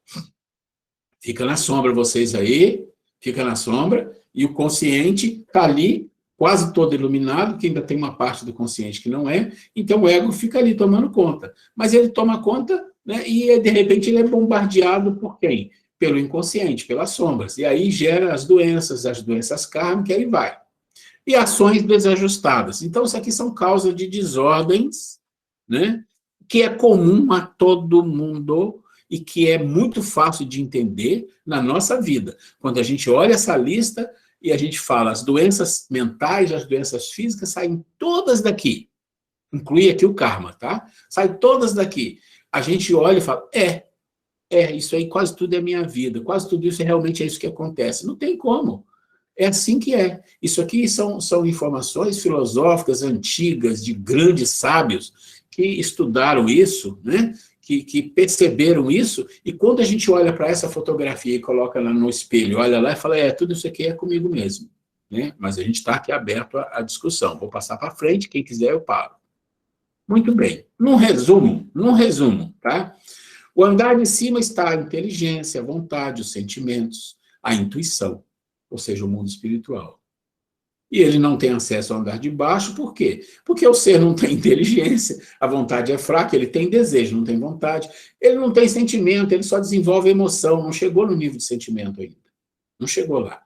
Fica na sombra vocês aí, fica na sombra, e o consciente está ali, quase todo iluminado, que ainda tem uma parte do consciente que não é, então o ego fica ali tomando conta. Mas ele toma conta, né, e de repente ele é bombardeado por quem? Pelo inconsciente, pelas sombras. E aí gera as doenças kármicas, e aí vai. E ações desajustadas. Então, isso aqui são causas de desordens, né, que é comum a todo mundo e que é muito fácil de entender na nossa vida. Quando a gente olha essa lista e a gente fala, as doenças mentais, as doenças físicas saem todas daqui. Inclui aqui o karma, tá? Saem todas daqui. A gente olha e fala, isso aí quase tudo é minha vida, quase tudo isso realmente é isso que acontece. Não tem como. É assim que é. Isso aqui são informações filosóficas antigas, de grandes sábios, que estudaram isso, né? Que perceberam isso, e quando a gente olha para essa fotografia e coloca lá no espelho, olha lá e fala, tudo isso aqui é comigo mesmo, né? Mas a gente está aqui aberto à discussão. Vou passar para frente, quem quiser eu paro. Muito bem. Num resumo, tá? O andar de cima está a inteligência, a vontade, os sentimentos, a intuição, ou seja, o mundo espiritual. E ele não tem acesso ao andar de baixo, por quê? Porque o ser não tem inteligência, a vontade é fraca, ele tem desejo, não tem vontade, ele não tem sentimento, ele só desenvolve emoção, não chegou no nível de sentimento ainda, não chegou lá.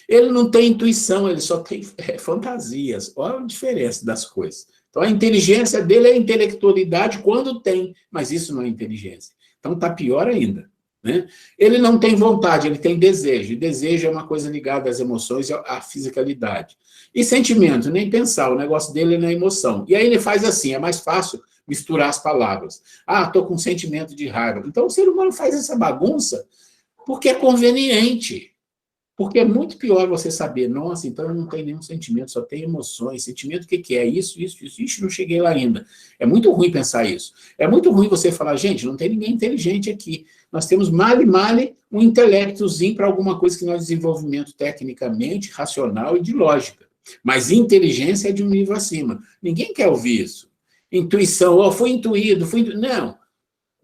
Ele não tem intuição, ele só tem fantasias, olha a diferença das coisas. Então a inteligência dele é a intelectualidade quando tem, mas isso não é inteligência. Então está pior ainda. Né? Ele não tem vontade, ele tem desejo, e desejo é uma coisa ligada às emoções e à fisicalidade. E sentimento, nem pensar, o negócio dele é na emoção. E aí ele faz assim, é mais fácil misturar as palavras. Estou com sentimento de raiva. Então o ser humano faz essa bagunça porque é conveniente. Porque é muito pior você saber, nossa, então eu não tenho nenhum sentimento, só tenho emoções. Sentimento, o que é? Isso. Ixi, não cheguei lá ainda. É muito ruim pensar isso. É muito ruim você falar, gente, não tem ninguém inteligente aqui. Nós temos male um intelectozinho para alguma coisa que nós desenvolvimento tecnicamente, racional e de lógica. Mas inteligência é de um nível acima. Ninguém quer ouvir isso. Intuição, fui intuído.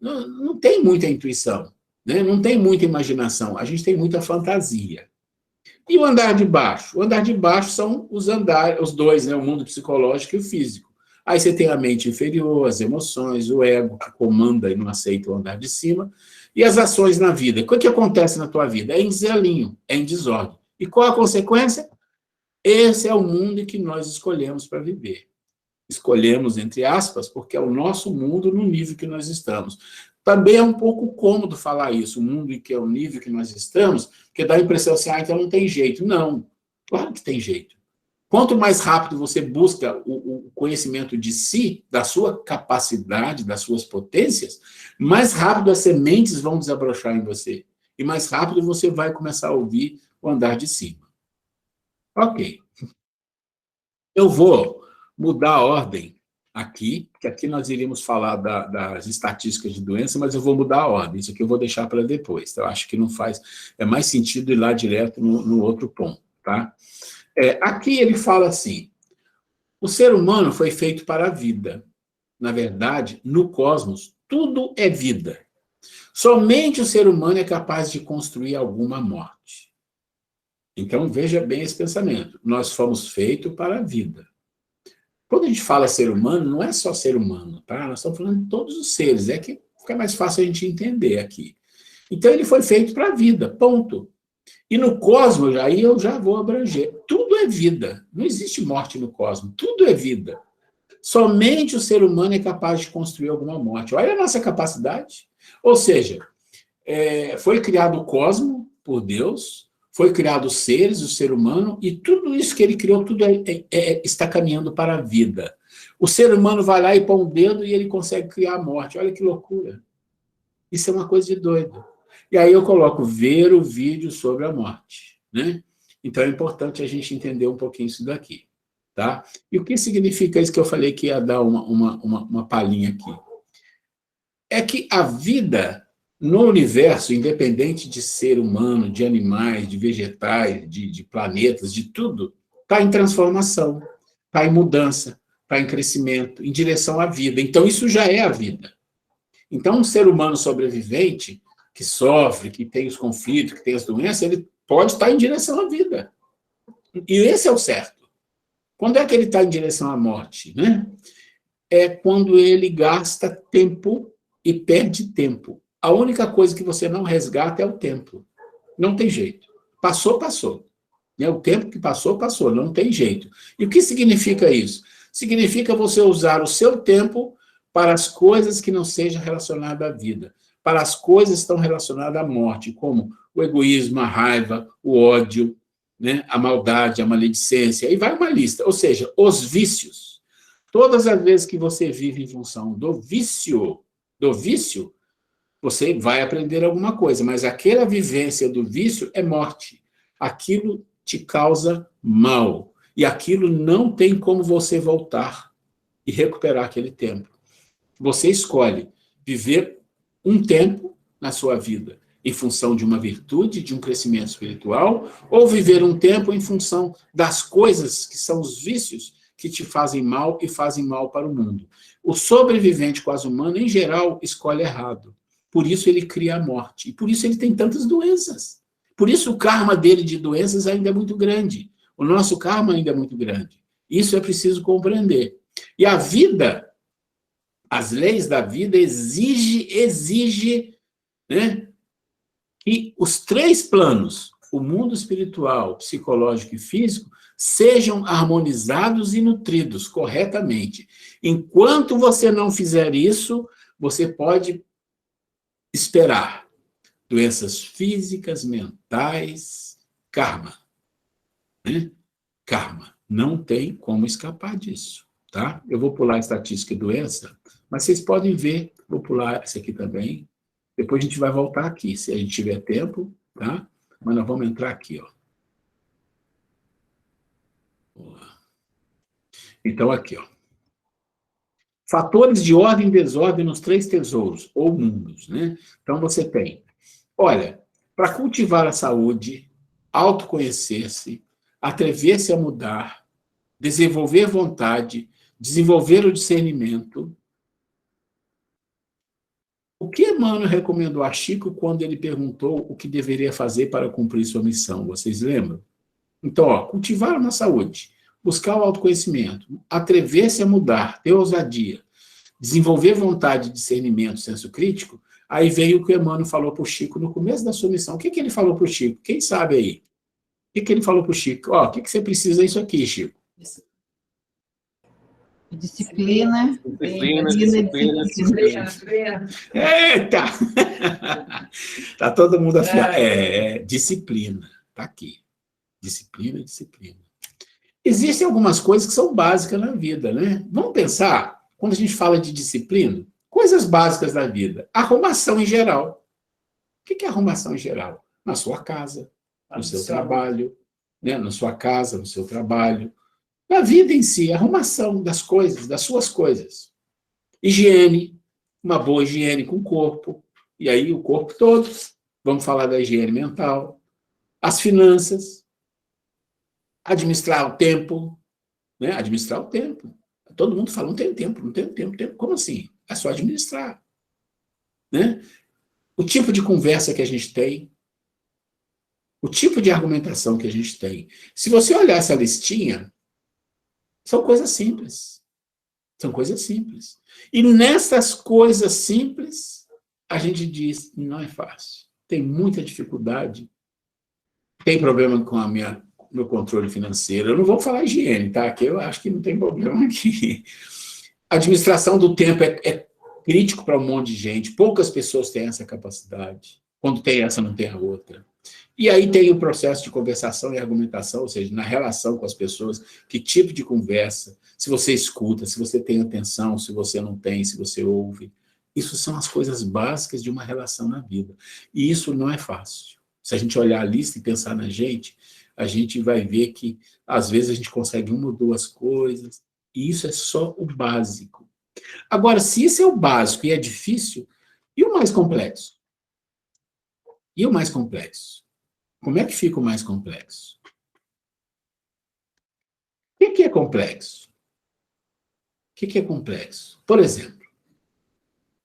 Não tem muita intuição, né? Não tem muita imaginação. A gente tem muita fantasia. E o andar de baixo? O andar de baixo são os dois, né? O mundo psicológico e o físico. Aí você tem a mente inferior, as emoções, o ego, que comanda e não aceita o andar de cima, e as ações na vida. O que acontece na tua vida? É em desalinho, é em desordem. E qual a consequência? Esse é o mundo que nós escolhemos para viver. Escolhemos, entre aspas, porque é o nosso mundo no nível que nós estamos. Também é um pouco cômodo falar isso, o mundo em que é o nível que nós estamos, porque dá a impressão assim, então não tem jeito. Não, claro que tem jeito. Quanto mais rápido você busca o conhecimento de si, da sua capacidade, das suas potências, mais rápido as sementes vão desabrochar em você. E mais rápido você vai começar a ouvir o andar de cima. Ok. Eu vou mudar a ordem aqui, porque aqui nós iríamos falar das estatísticas de doença, mas eu vou mudar a ordem. Isso aqui eu vou deixar para depois. Eu acho que não faz... É mais sentido ir lá direto no outro ponto, tá? Aqui ele fala assim, o ser humano foi feito para a vida. Na verdade, no cosmos, tudo é vida. Somente o ser humano é capaz de construir alguma morte. Então, veja bem esse pensamento. Nós fomos feitos para a vida. Quando a gente fala ser humano, não é só ser humano, tá? Nós estamos falando de todos os seres. É que Fica mais fácil a gente entender aqui. Então, ele foi feito para a vida, ponto. E no cosmos, aí eu já vou abranger. Tudo é vida. Não existe morte no cosmos. Tudo é vida. Somente o ser humano é capaz de construir alguma morte. Olha a nossa capacidade. Ou seja, foi criado o cosmos por Deus, foi criado os seres, o ser humano, e tudo isso que ele criou, tudo está caminhando para a vida. O ser humano vai lá e põe um dedo e ele consegue criar a morte. Olha que loucura. Isso é uma coisa de doido. E aí eu coloco ver o vídeo sobre a morte, né? Então é importante a gente entender um pouquinho isso daqui, tá? E o que significa isso que eu falei que ia dar uma palhinha aqui? É que a vida no universo, independente de ser humano, de animais, de vegetais, de planetas, de tudo, está em transformação, está em mudança, está em crescimento, em direção à vida. Então isso já é a vida. Então um ser humano sobrevivente que sofre, que tem os conflitos, que tem as doenças, ele pode estar em direção à vida. E esse é o certo. Quando é que ele está em direção à morte, né? É quando ele gasta tempo e perde tempo. A única coisa que você não resgata é o tempo. Não tem jeito. Passou, passou. O tempo que passou, passou. Não tem jeito. E o que significa isso? Significa você usar o seu tempo para as coisas que não sejam relacionadas à vida, para as coisas que estão relacionadas à morte, como o egoísmo, a raiva, o ódio, né, a maldade, a maledicência, e vai uma lista. Ou seja, os vícios. Todas as vezes que você vive em função do vício, você vai aprender alguma coisa, mas aquela vivência do vício é morte. Aquilo te causa mal, e aquilo não tem como você voltar e recuperar aquele tempo. Você escolhe viver um tempo na sua vida em função de uma virtude, de um crescimento espiritual, ou viver um tempo em função das coisas que são os vícios que te fazem mal e fazem mal para o mundo. O sobrevivente quase humano, em geral, escolhe errado. Por isso ele cria a morte. E por isso ele tem tantas doenças. Por isso o karma dele de doenças ainda é muito grande. O nosso karma ainda é muito grande. Isso é preciso compreender. E a vida, as leis da vida exige, né, que os três planos, o mundo espiritual, psicológico e físico, sejam harmonizados e nutridos corretamente. Enquanto você não fizer isso, você pode esperar doenças físicas, mentais, karma. Né? Karma. Não tem como escapar disso. Tá? Eu vou pular a estatística e doença, mas vocês podem ver, vou pular esse aqui também. Depois a gente vai voltar aqui, se a gente tiver tempo, tá? Mas nós vamos entrar aqui, ó. Então, aqui, ó. Fatores de ordem e desordem nos três tesouros, ou mundos, né? Então, você tem, olha, para cultivar a saúde, autoconhecer-se, atrever-se a mudar, desenvolver vontade, desenvolver o discernimento. O que Emmanuel recomendou a Chico quando ele perguntou o que deveria fazer para cumprir sua missão? Vocês lembram? Então, ó, cultivar uma saúde, buscar o autoconhecimento, atrever-se a mudar, ter ousadia, desenvolver vontade, discernimento, senso crítico. Aí veio o que Emmanuel falou para o Chico no começo da sua missão. O que ele falou para o Chico? Quem sabe aí? O que ele falou para o Chico? Ó, o que você precisa disso aqui, Chico? Disciplina. Eita! Tá todo mundo afiado. Disciplina. Tá aqui. Disciplina. Existem algumas coisas que são básicas na vida, né? Vamos pensar, quando a gente fala de disciplina, coisas básicas da vida. Arrumação em geral. O que é arrumação em geral? Na sua casa, no seu trabalho, né? Na sua casa, no seu trabalho. Na vida em si, arrumação das coisas, das suas coisas. Higiene, uma boa higiene com o corpo, e aí o corpo todo. Vamos falar da higiene mental. As finanças. Administrar o tempo, né? Administrar o tempo. Todo mundo fala, não tenho tempo. Como assim? É só administrar. Né? O tipo de conversa que a gente tem, o tipo de argumentação que a gente tem. Se você olhar essa listinha, são coisas simples. E nessas coisas simples, a gente diz, não é fácil. Tem muita dificuldade. Tem problema com meu controle financeiro. Eu não vou falar higiene, tá? Que eu acho que não tem problema aqui. A administração do tempo é crítico para um monte de gente. Poucas pessoas têm essa capacidade. Quando tem essa, não tem a outra. E aí tem o processo de conversação e argumentação, ou seja, na relação com as pessoas, que tipo de conversa, se você escuta, se você tem atenção, se você não tem, se você ouve. Isso são as coisas básicas de uma relação na vida. E isso não é fácil. Se a gente olhar a lista e pensar na gente, a gente vai ver que, às vezes, a gente consegue uma ou duas coisas, e isso é só o básico. Agora, se isso é o básico e é difícil, e o mais complexo? E o mais complexo? Como é que fica o mais complexo? O que é complexo? O que é complexo? Por exemplo,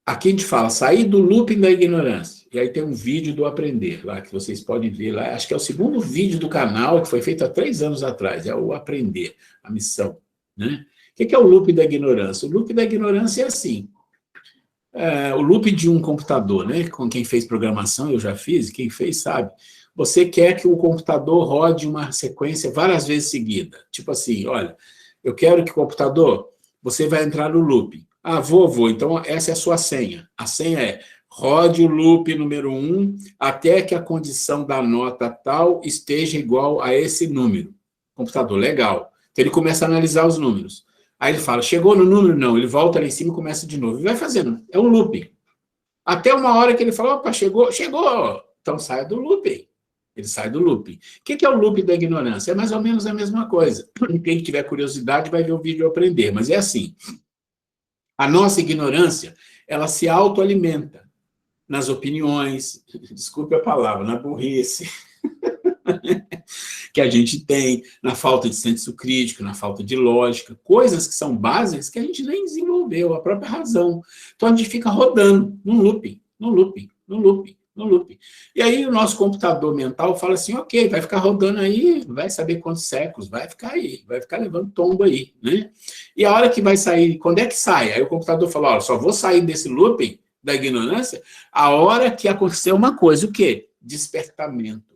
aqui a gente fala, sair do looping da ignorância. E aí tem um vídeo do Aprender, lá, que vocês podem ver lá. Acho que é o segundo vídeo do canal, que foi feito há 3 anos atrás. É o Aprender, a missão. Né? O que é o looping da ignorância? O looping da ignorância é assim. O looping de um computador, né? Com quem fez programação, eu já fiz, quem fez sabe. Você quer que o computador rode uma sequência várias vezes seguida. Tipo assim, olha, eu quero que o computador, você vai entrar no looping. Ah, vou. Então, essa é a sua senha. A senha é rode o loop número 1 até que a condição da nota tal esteja igual a esse número. Computador, legal. Então, ele começa a analisar os números. Aí ele fala, chegou no número? Não. Ele volta lá em cima e começa de novo. E vai fazendo. É um looping. Até uma hora que ele fala, opa, chegou. Então, saia do looping. Ele sai do looping. O que é o looping da ignorância? É mais ou menos a mesma coisa. Quem tiver curiosidade vai ver o vídeo e aprender. Mas é assim. A nossa ignorância, ela se autoalimenta nas opiniões, desculpe a palavra, na burrice que a gente tem, na falta de senso crítico, na falta de lógica, coisas que são básicas que a gente nem desenvolveu, a própria razão. Então, a gente fica rodando num looping. E aí, o nosso computador mental fala assim, ok, vai ficar rodando aí, vai saber quantos séculos, vai ficar aí, vai ficar levando tombo aí, né? E a hora que vai sair, quando é que sai? Aí o computador fala, olha, só vou sair desse looping da ignorância a hora que acontecer uma coisa, o quê? Despertamento.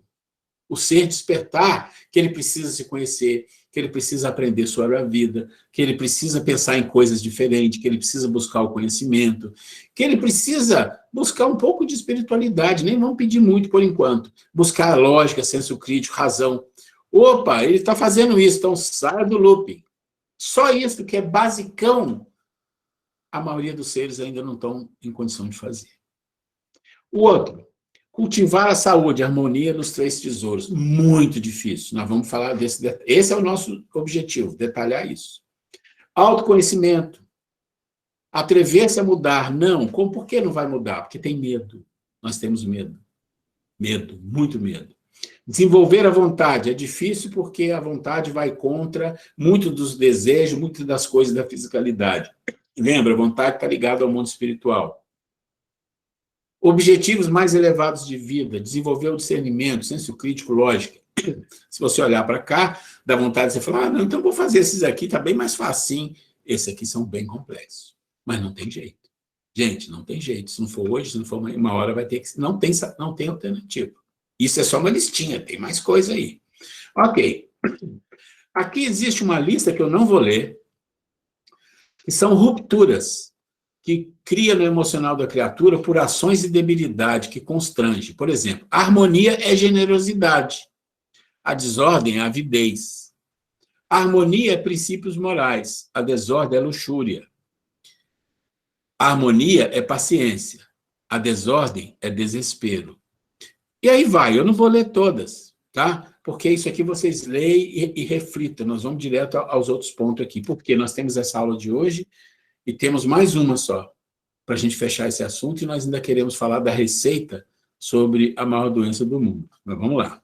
O ser despertar, que ele precisa se conhecer, que ele precisa aprender sobre a vida, que ele precisa pensar em coisas diferentes, que ele precisa buscar o conhecimento, que ele precisa buscar um pouco de espiritualidade, nem vamos pedir muito por enquanto, buscar lógica, senso crítico, razão. Opa, ele está fazendo isso, então saia do looping. Só isso que é basicão, a maioria dos seres ainda não estão em condição de fazer. O outro, cultivar a saúde, a harmonia nos 3 tesouros. Muito difícil. Nós vamos falar desse. Esse é o nosso objetivo, detalhar isso. Autoconhecimento. Atrever-se a mudar. Não. Por que não vai mudar? Porque tem medo. Nós temos medo. Medo, muito medo. Desenvolver a vontade. É difícil porque a vontade vai contra muito dos desejos, muitas das coisas da fisicalidade. Lembra, a vontade está ligada ao mundo espiritual. Objetivos mais elevados de vida, desenvolver o discernimento, senso crítico, lógica. Se você olhar para cá, dá vontade de você falar, não, então vou fazer esses aqui, está bem mais facinho. Esses aqui são bem complexos, mas não tem jeito. Gente, não tem jeito. Se não for hoje, se não for uma hora, vai ter que... Não tem alternativa. Isso é só uma listinha, tem mais coisa aí. Ok. Aqui existe uma lista que eu não vou ler, que são rupturas que cria no emocional da criatura por ações de debilidade que constrange. Por exemplo, a harmonia é generosidade. A desordem é avidez. A harmonia é princípios morais. A desordem é luxúria. A harmonia é paciência. A desordem é desespero. E aí vai, eu não vou ler todas, tá? Porque isso aqui vocês leem e reflitam. Nós vamos direto aos outros pontos aqui. Porque nós temos essa aula de hoje e temos mais uma só, para a gente fechar esse assunto, e nós ainda queremos falar da receita sobre a maior doença do mundo. Mas vamos lá.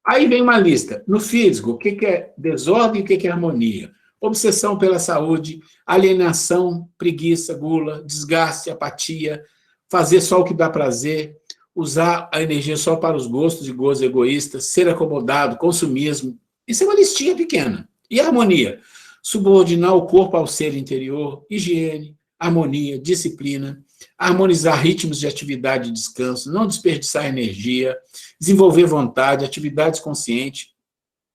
Aí vem uma lista. No físico, o que é desordem e o que é harmonia? Obsessão pela saúde, alienação, preguiça, gula, desgaste, apatia, fazer só o que dá prazer, usar a energia só para os gostos e gozos egoístas, ser acomodado, consumismo. Isso é uma listinha pequena. E harmonia? Subordinar o corpo ao ser interior, higiene, harmonia, disciplina, harmonizar ritmos de atividade e descanso, não desperdiçar energia, desenvolver vontade, atividades conscientes.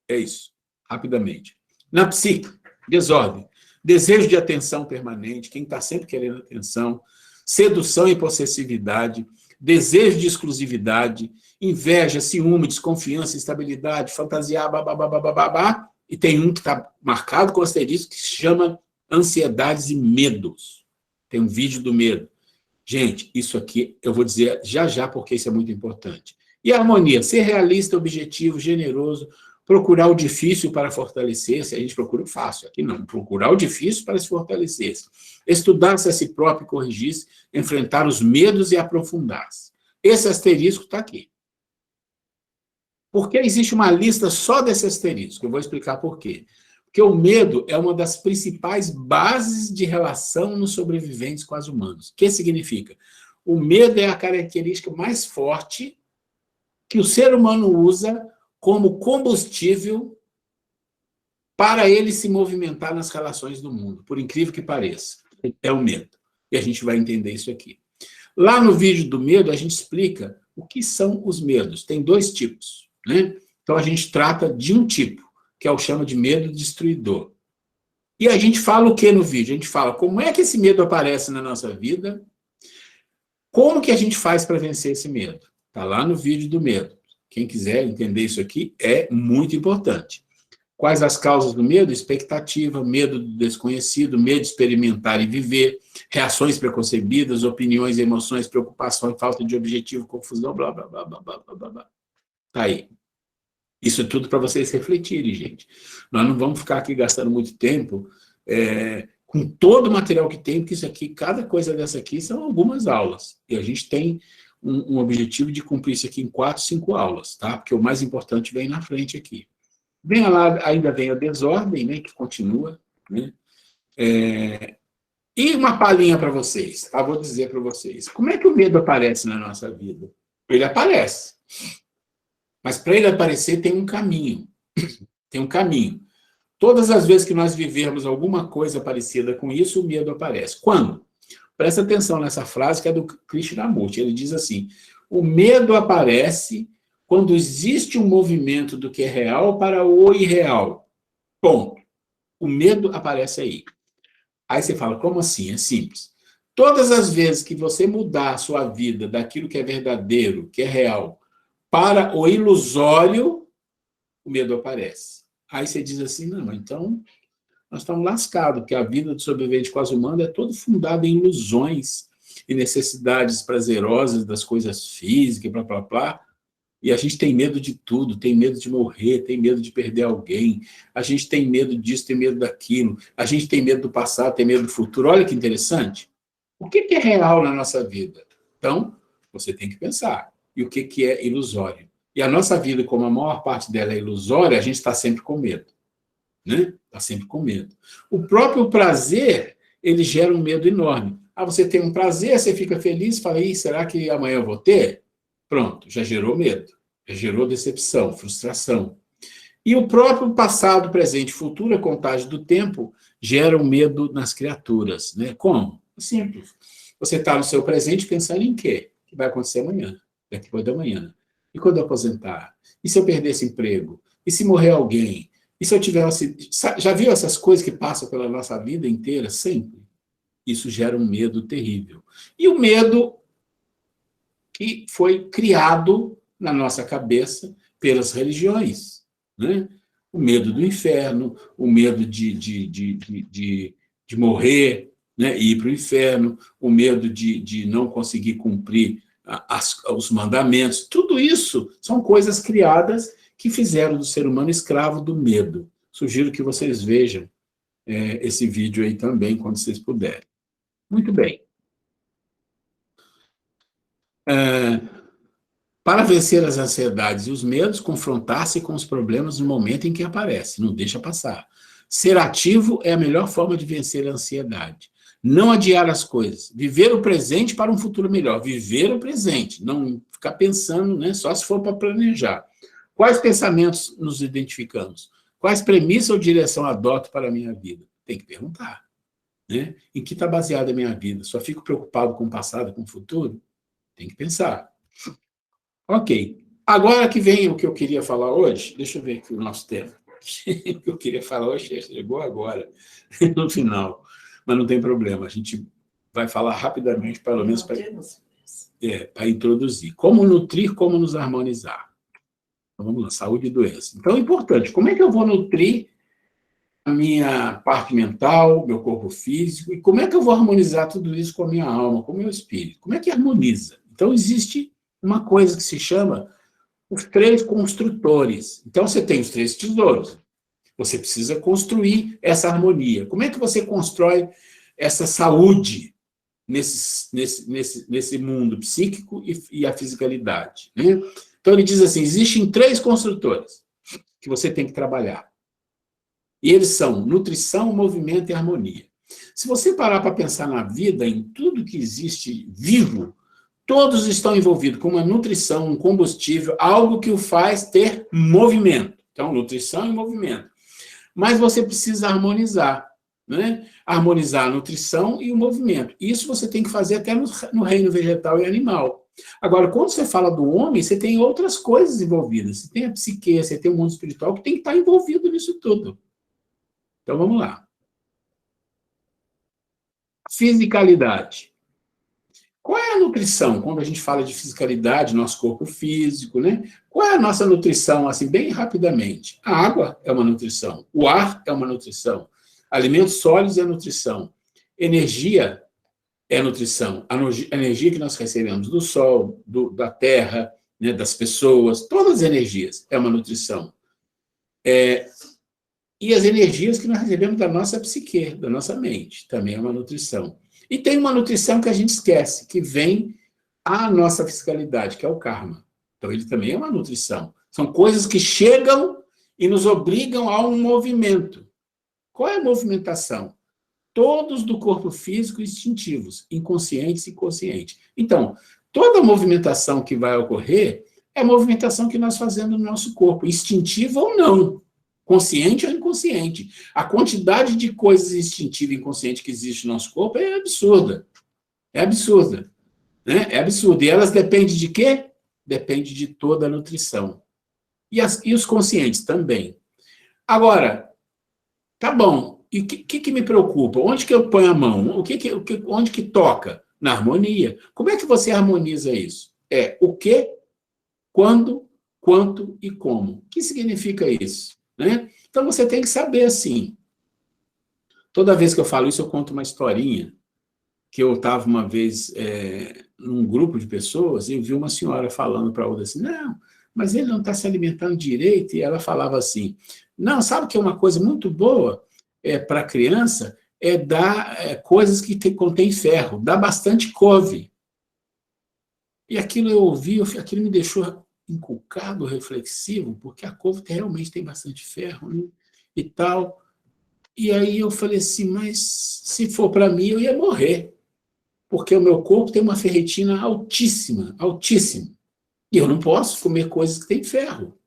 É isso, rapidamente. Na psique, desordem, desejo de atenção permanente, quem está sempre querendo atenção, sedução e possessividade, desejo de exclusividade, inveja, ciúme, desconfiança, instabilidade, fantasiar, babá, e tem um que está marcado com asterisco que se chama ansiedades e medos. Tem um vídeo do medo. Gente, isso aqui eu vou dizer já porque isso é muito importante. E a harmonia, ser realista, objetivo, generoso, procurar o difícil para fortalecer-se. A gente procura o fácil, aqui não. Procurar o difícil para se fortalecer-se. Estudar-se a si próprio e corrigir-se, enfrentar os medos e aprofundar-se. Esse asterisco está aqui. Por que existe uma lista só desse asterisco? Eu vou explicar por quê. Porque o medo é uma das principais bases de relação nos sobreviventes quase humanos. O que significa? O medo é a característica mais forte que o ser humano usa como combustível para ele se movimentar nas relações do mundo, por incrível que pareça. É o medo. E a gente vai entender isso aqui. Lá no vídeo do medo, a gente explica o que são os medos. Tem 2 tipos, né? Então, a gente trata de um tipo, que é o chama de medo destruidor. E a gente fala o que no vídeo? A gente fala como é que esse medo aparece na nossa vida, como que a gente faz para vencer esse medo. Está lá no vídeo do medo. Quem quiser entender isso aqui é muito importante. Quais as causas do medo? Expectativa, medo do desconhecido, medo de experimentar e viver, reações preconcebidas, opiniões, emoções, preocupações, falta de objetivo, confusão, blá, blá, blá, blá, blá, blá, blá. Tá aí. Isso é tudo para vocês refletirem, gente. Nós não vamos ficar aqui gastando muito tempo com todo o material que tem, porque isso aqui, cada coisa dessa aqui são algumas aulas. E a gente tem um objetivo de cumprir isso aqui em 4, 5 aulas, tá? Porque o mais importante vem na frente aqui. Vem lá, ainda vem a desordem, né, que continua, né? E uma palhinha para vocês, tá? Vou dizer para vocês. Como é que o medo aparece na nossa vida? Ele aparece. Mas para ele aparecer tem um caminho. Tem um caminho. Todas as vezes que nós vivermos alguma coisa parecida com isso, o medo aparece. Quando? Presta atenção nessa frase que é do Krishnamurti. Ele diz assim, o medo aparece quando existe um movimento do que é real para o irreal. Ponto. O medo aparece aí. Aí você fala, como assim? É simples. Todas as vezes que você mudar a sua vida daquilo que é verdadeiro, que é real, para o ilusório, o medo aparece. Aí você diz assim, não, então nós estamos lascados, porque a vida do sobrevivente quase humano é toda fundada em ilusões e necessidades prazerosas das coisas físicas, blá, blá, blá. E a gente tem medo de tudo, tem medo de morrer, tem medo de perder alguém, a gente tem medo disso, tem medo daquilo, a gente tem medo do passado, tem medo do futuro. Olha que interessante. O que é real na nossa vida? Então, você tem que pensar. E o que é ilusório? E a nossa vida, como a maior parte dela é ilusória, a gente está sempre com medo. Né? Está sempre com medo. O próprio prazer, ele gera um medo enorme. Ah, você tem um prazer, você fica feliz, fala, será que amanhã eu vou ter? Pronto, já gerou medo, já gerou decepção, frustração. E o próprio passado, presente e futuro, a contagem do tempo, gera um medo nas criaturas. Né? Como? Simples. Você está no seu presente pensando em quê? O que vai acontecer amanhã, depois da manhã. E quando eu aposentar? E se eu perder esse emprego? E se morrer alguém? E se eu tiver... Já viu essas coisas que passam pela nossa vida inteira? Sempre. Isso gera um medo terrível. E o medo que foi criado na nossa cabeça pelas religiões. Né? O medo do inferno, o medo de morrer, né, e ir para o inferno, o medo de não conseguir cumprir os mandamentos. Tudo isso são coisas criadas que fizeram do ser humano escravo do medo. Sugiro que vocês vejam esse vídeo aí também, quando vocês puderem. Muito bem. Para vencer as ansiedades e os medos, confrontar-se com os problemas no momento em que aparece, não deixa passar. Ser ativo é a melhor forma de vencer a ansiedade. Não adiar as coisas. Viver o presente para um futuro melhor. Viver o presente, não ficar pensando, né, só se for para planejar. Quais pensamentos nos identificamos? Quais premissas ou direção adoto para a minha vida? Tem que perguntar. né? Em que está baseada a minha vida? Só fico preocupado com o passado, com o futuro? Tem que pensar. Ok. Agora que vem o que eu queria falar hoje, deixa eu ver aqui o nosso tema. O que eu queria falar hoje chegou agora, no final. Mas não tem problema, a gente vai falar rapidamente, pelo menos para introduzir. Como nutrir, como nos harmonizar. Então, vamos lá, saúde e doença. Então, é importante, como é que eu vou nutrir a minha parte mental, meu corpo físico, e como é que eu vou harmonizar tudo isso com a minha alma, com o meu espírito? Como é que harmoniza? Então, existe uma coisa que se chama os 3 construtores. Então, você tem os 3 tesouros. Você precisa construir essa harmonia. Como é que você constrói essa saúde nesse mundo psíquico e a fisicalidade, né? Então, ele diz assim, existem 3 construtores que você tem que trabalhar. E eles são nutrição, movimento e harmonia. Se você parar para pensar na vida, em tudo que existe vivo, todos estão envolvidos com uma nutrição, um combustível, algo que o faz ter movimento. Então, nutrição e movimento. Mas você precisa harmonizar, né? Harmonizar a nutrição e o movimento. Isso você tem que fazer até no reino vegetal e animal. Agora, quando você fala do homem, você tem outras coisas envolvidas. Você tem a psique, você tem o mundo espiritual que tem que estar envolvido nisso tudo. Então, vamos lá. Fisicalidade. Qual é a nutrição? Quando a gente fala de fisicalidade, nosso corpo físico, né? Qual é a nossa nutrição, assim, bem rapidamente? A água é uma nutrição. O ar é uma nutrição. Alimentos sólidos é nutrição. Energia é nutrição. A energia que nós recebemos do sol, da terra, né, das pessoas, todas as energias é uma nutrição. E as energias que nós recebemos da nossa psique, da nossa mente, também é uma nutrição. E tem uma nutrição que a gente esquece, que vem à nossa fiscalidade, que é o karma. Então, ele também é uma nutrição. São coisas que chegam e nos obrigam a um movimento. Qual é a movimentação? Todos do corpo físico instintivos, inconscientes e conscientes. Então, toda movimentação que vai ocorrer é a movimentação que nós fazemos no nosso corpo, instintiva ou não. Consciente ou inconsciente. A quantidade de coisas instintivas e inconscientes que existe no nosso corpo é absurda. É absurda. Né? É absurda. E elas dependem de quê? Depende de toda a nutrição. E os conscientes também. Agora, tá bom. E o que me preocupa? Onde que eu ponho a mão? Onde que toca? Na harmonia. Como é que você harmoniza isso? O que, quando, quanto e como. O que significa isso? Né? Então, você tem que saber, assim, toda vez que eu falo isso, eu conto uma historinha, que eu estava uma vez num grupo de pessoas e vi uma senhora falando para outra assim, não, mas ele não está se alimentando direito, e ela falava assim, não, sabe que é uma coisa muito boa para a criança, dar coisas que contém ferro, dá bastante couve. E aquilo eu ouvi, aquilo me deixou inculcado, reflexivo, porque a couve realmente tem bastante ferro, né? E tal. E aí eu falei assim, mas se for para mim, eu ia morrer, porque o meu corpo tem uma ferritina altíssima, altíssima. E eu não posso comer coisas que têm ferro.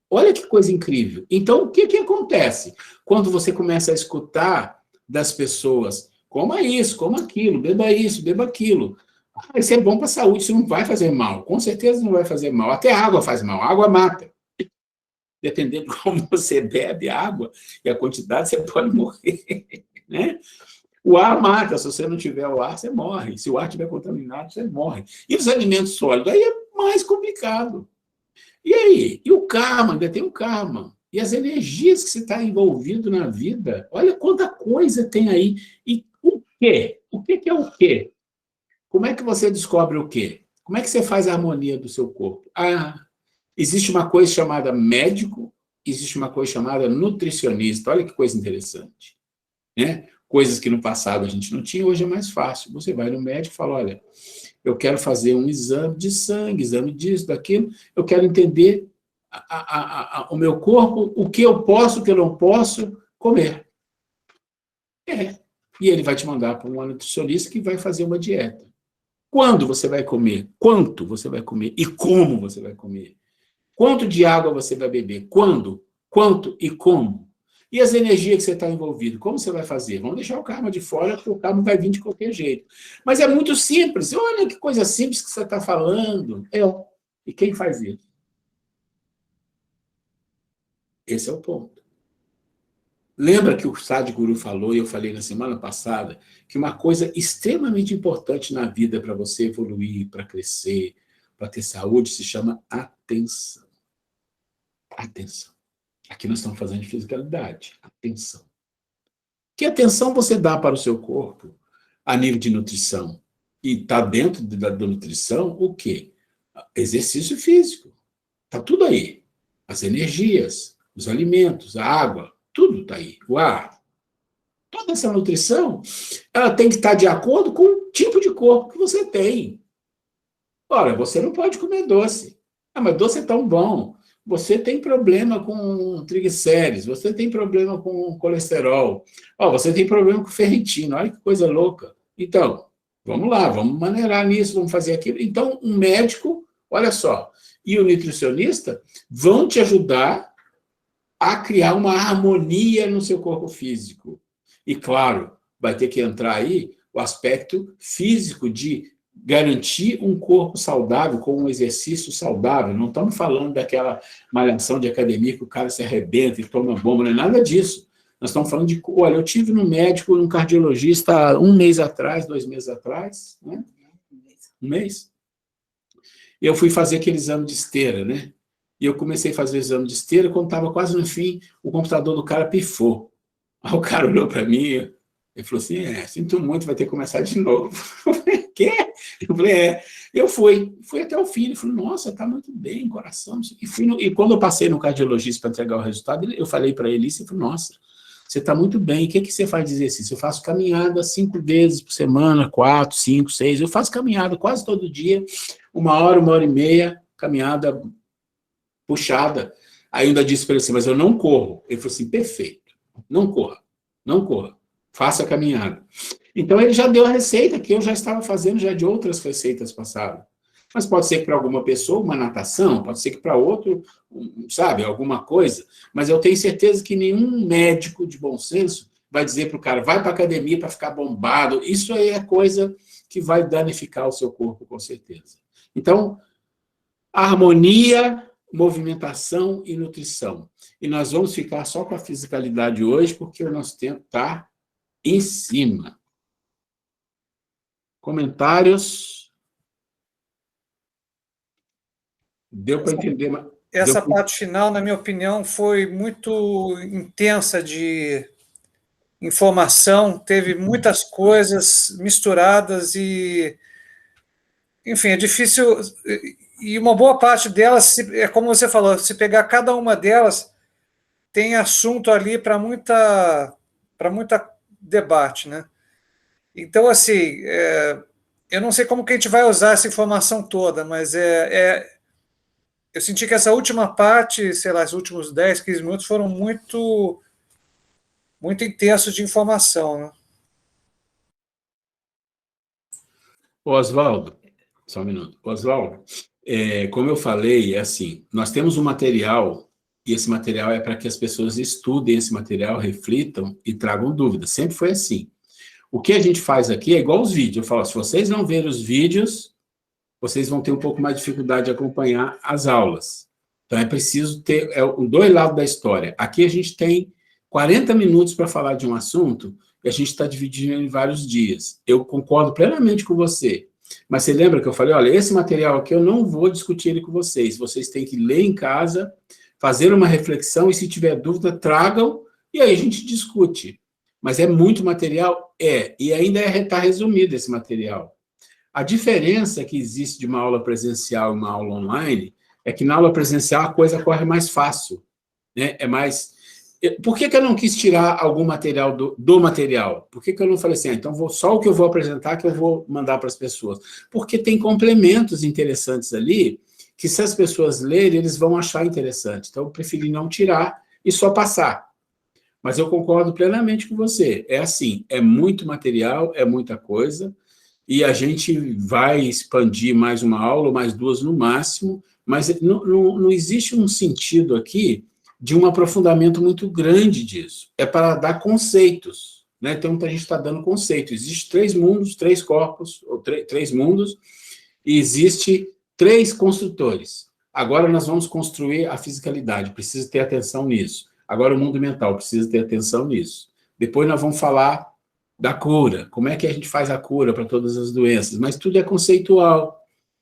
Olha que coisa incrível. Então, o que acontece? Quando você começa a escutar das pessoas, coma isso, coma aquilo, beba isso, beba aquilo. Isso é bom para a saúde, isso não vai fazer mal. Com certeza não vai fazer mal. Até a água faz mal. A água mata. Dependendo de como você bebe a água e a quantidade, você pode morrer. Né? O ar mata. Se você não tiver o ar, você morre. Se o ar estiver contaminado, você morre. E os alimentos sólidos? Aí é mais complicado. E aí? E o karma? Ainda tem o karma. E as energias que você está envolvido na vida? Olha quanta coisa tem aí. E o quê? O que é o quê? Como é que você descobre o quê? Como é que você faz a harmonia do seu corpo? Existe uma coisa chamada médico, existe uma coisa chamada nutricionista. Olha que coisa interessante. Né? Coisas que no passado a gente não tinha, hoje é mais fácil. Você vai no médico e fala, olha, eu quero fazer um exame de sangue, exame disso, daquilo, eu quero entender o meu corpo, o que eu posso, o que eu não posso comer. E ele vai te mandar para uma nutricionista que vai fazer uma dieta. Quando você vai comer? Quanto você vai comer? E como você vai comer? Quanto de água você vai beber? Quando? Quanto e como? E as energias que você está envolvido, como você vai fazer? Vamos deixar o karma de fora, porque o karma vai vir de qualquer jeito. Mas é muito simples. Olha que coisa simples que você está falando. E quem faz isso? Esse é o ponto. Lembra que o Sadhguru falou, e eu falei na semana passada, que uma coisa extremamente importante na vida para você evoluir, para crescer, para ter saúde, se chama atenção. Atenção. Aqui nós estamos fazendo de fisicalidade. Atenção. Que atenção você dá para o seu corpo a nível de nutrição? E está dentro da nutrição o quê? Exercício físico. Está tudo aí. As energias, os alimentos, a água, tudo está aí. O ar. Toda essa nutrição, ela tem que estar de acordo com o tipo de corpo que você tem. Ora, você não pode comer doce. Mas doce é tão bom. Você tem problema com triglicéridos, você tem problema com colesterol, você tem problema com ferritina, olha que coisa louca. Então, vamos lá, vamos maneirar nisso, vamos fazer aquilo. Então, um médico, olha só, e o nutricionista vão te ajudar a criar uma harmonia no seu corpo físico. E, claro, vai ter que entrar aí o aspecto físico de garantir um corpo saudável com um exercício saudável. Não estamos falando daquela malhação de academia que o cara se arrebenta e toma bomba, não é nada disso. Nós estamos falando de... Olha, eu tive no médico, um cardiologista, 1 mês atrás, 2 meses atrás, né? 1 mês. Eu fui fazer aquele exame de esteira, né? E eu comecei a fazer o exame de esteira, quando estava quase no fim, o computador do cara pifou. Aí o cara olhou para mim, ele falou assim, sinto muito, vai ter que começar de novo. Eu falei, quê? Eu falei, Eu fui até o fim, ele falou, nossa, está muito bem, coração. E quando eu passei no cardiologista para entregar o resultado, eu falei para ele isso, e falei, nossa, você está muito bem, o que você faz de exercício? Eu faço caminhada 5 vezes por semana, 4, 5, 6, eu faço caminhada quase todo dia, 1 hora, 1h30, caminhada puxada. Aí eu ainda disse para ele assim, mas eu não corro. Ele falou assim, perfeito, não corra, faça a caminhada. Então, ele já deu a receita que eu já estava fazendo já de outras receitas passadas. Mas pode ser que para alguma pessoa, uma natação, pode ser que para outro, sabe, alguma coisa. Mas eu tenho certeza que nenhum médico de bom senso vai dizer para o cara, vai para a academia para ficar bombado. Isso aí é coisa que vai danificar o seu corpo, com certeza. Então, harmonia, movimentação e nutrição. E nós vamos ficar só com a fisicalidade hoje, porque o nosso tempo está em cima. Comentários? Deu para entender? Essa parte final, na minha opinião, foi muito intensa de informação, teve muitas coisas misturadas e, enfim, é difícil, e uma boa parte delas, é como você falou, se pegar cada uma delas, tem assunto ali para muita debate, né? Então, assim, eu não sei como que a gente vai usar essa informação toda, mas eu senti que essa última parte, sei lá, os últimos 10, 15 minutos foram muito intensos de informação, né? Oswaldo, só um minuto. Oswaldo, como eu falei, é assim, nós temos um material, e esse material é para que as pessoas estudem esse material, reflitam e tragam dúvidas. Sempre foi assim. O que a gente faz aqui é igual os vídeos. Eu falo, se vocês não verem os vídeos, vocês vão ter um pouco mais de dificuldade de acompanhar as aulas. Então, é preciso ter os 2 lados da história. Aqui a gente tem 40 minutos para falar de um assunto e a gente está dividindo em vários dias. Eu concordo plenamente com você. Mas você lembra que eu falei, olha, esse material aqui eu não vou discutir ele com vocês. Vocês têm que ler em casa, fazer uma reflexão e, se tiver dúvida, tragam e aí a gente discute. Mas é muito material? E ainda está resumido esse material. A diferença que existe de uma aula presencial e uma aula online é que na aula presencial a coisa corre mais fácil, né? Por que eu não quis tirar algum material do material? Por que eu não falei assim, então só o que eu vou apresentar que eu vou mandar para as pessoas? Porque tem complementos interessantes ali que, se as pessoas lerem, eles vão achar interessante. Então, eu preferi não tirar e só passar. Mas eu concordo plenamente com você. É assim, é muito material, é muita coisa, e a gente vai expandir mais uma aula, mais 2 no máximo, mas não existe um sentido aqui de um aprofundamento muito grande disso. É para dar conceitos, né? Então, a gente está dando conceitos. Existem 3 mundos, 3 corpos, ou 3 mundos, e existe 3 construtores. Agora nós vamos construir a fisicalidade, precisa ter atenção nisso. Agora o mundo mental, precisa ter atenção nisso. Depois nós vamos falar da cura, como é que a gente faz a cura para todas as doenças, mas tudo é conceitual.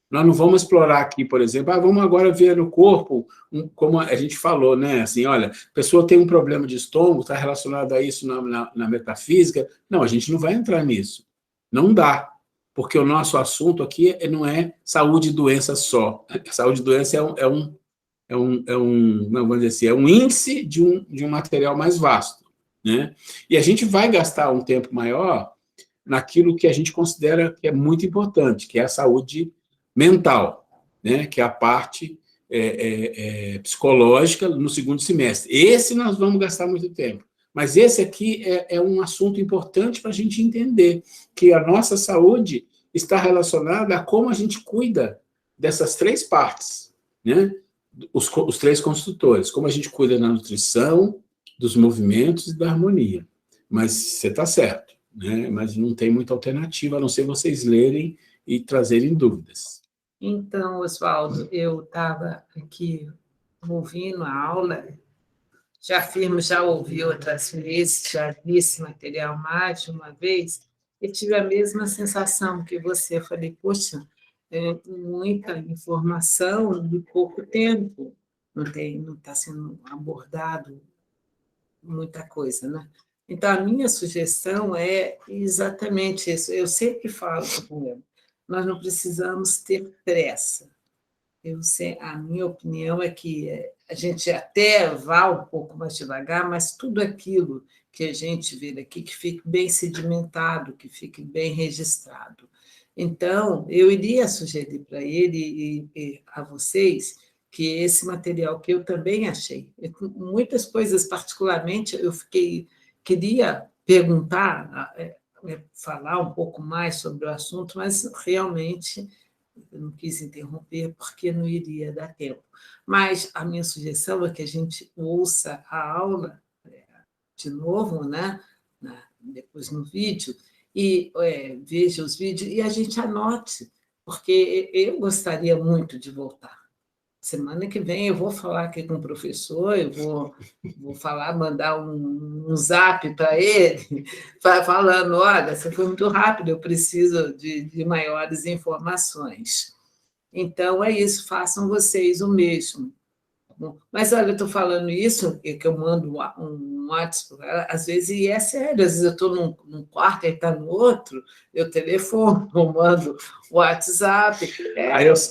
Nós não vamos explorar aqui, por exemplo, vamos agora ver no corpo, como a gente falou, né? Assim, olha, a pessoa tem um problema de estômago, está relacionado a isso na metafísica. Não, a gente não vai entrar nisso. Não dá, porque o nosso assunto aqui não é saúde e doença só. Saúde e doença vamos dizer assim, é um índice de um material mais vasto, né? E a gente vai gastar um tempo maior naquilo que a gente considera que é muito importante, que é a saúde mental, né? Que é a parte psicológica no segundo semestre. Esse nós vamos gastar muito tempo. Mas esse aqui é um assunto importante para a gente entender que a nossa saúde está relacionada a como a gente cuida dessas 3 partes, né? Os 3 construtores, como a gente cuida da nutrição, dos movimentos e da harmonia. Mas você está certo, né? Mas não tem muita alternativa, a não ser vocês lerem e trazerem dúvidas. Então, Oswaldo, eu estava aqui ouvindo a aula, já ouvi outras vezes, já vi esse material mais de uma vez, e tive a mesma sensação que você. Falei, poxa, muita informação em pouco tempo, não está sendo abordado muita coisa, né? Então, a minha sugestão é exatamente isso. Eu sempre falo com ele, nós não precisamos ter pressa. A minha opinião é que a gente até vá um pouco mais devagar, mas tudo aquilo que a gente vê daqui, que fique bem sedimentado, que fique bem registrado. Então, eu iria sugerir para ele e a vocês que esse material que eu também achei, muitas coisas, particularmente, queria perguntar, falar um pouco mais sobre o assunto, mas realmente eu não quis interromper porque não iria dar tempo. Mas a minha sugestão é que a gente ouça a aula de novo, né? Depois no vídeo, e veja os vídeos e a gente anote, porque eu gostaria muito de voltar. Semana que vem eu vou falar aqui com o professor, eu vou falar, mandar um zap para ele, falando, olha, você foi muito rápido, eu preciso de maiores informações. Então, é isso, façam vocês o mesmo. Mas, olha, eu estou falando isso, que eu mando um WhatsApp, às vezes, e é sério, às vezes eu estou num quarto, ele está no outro, eu telefono, eu mando WhatsApp.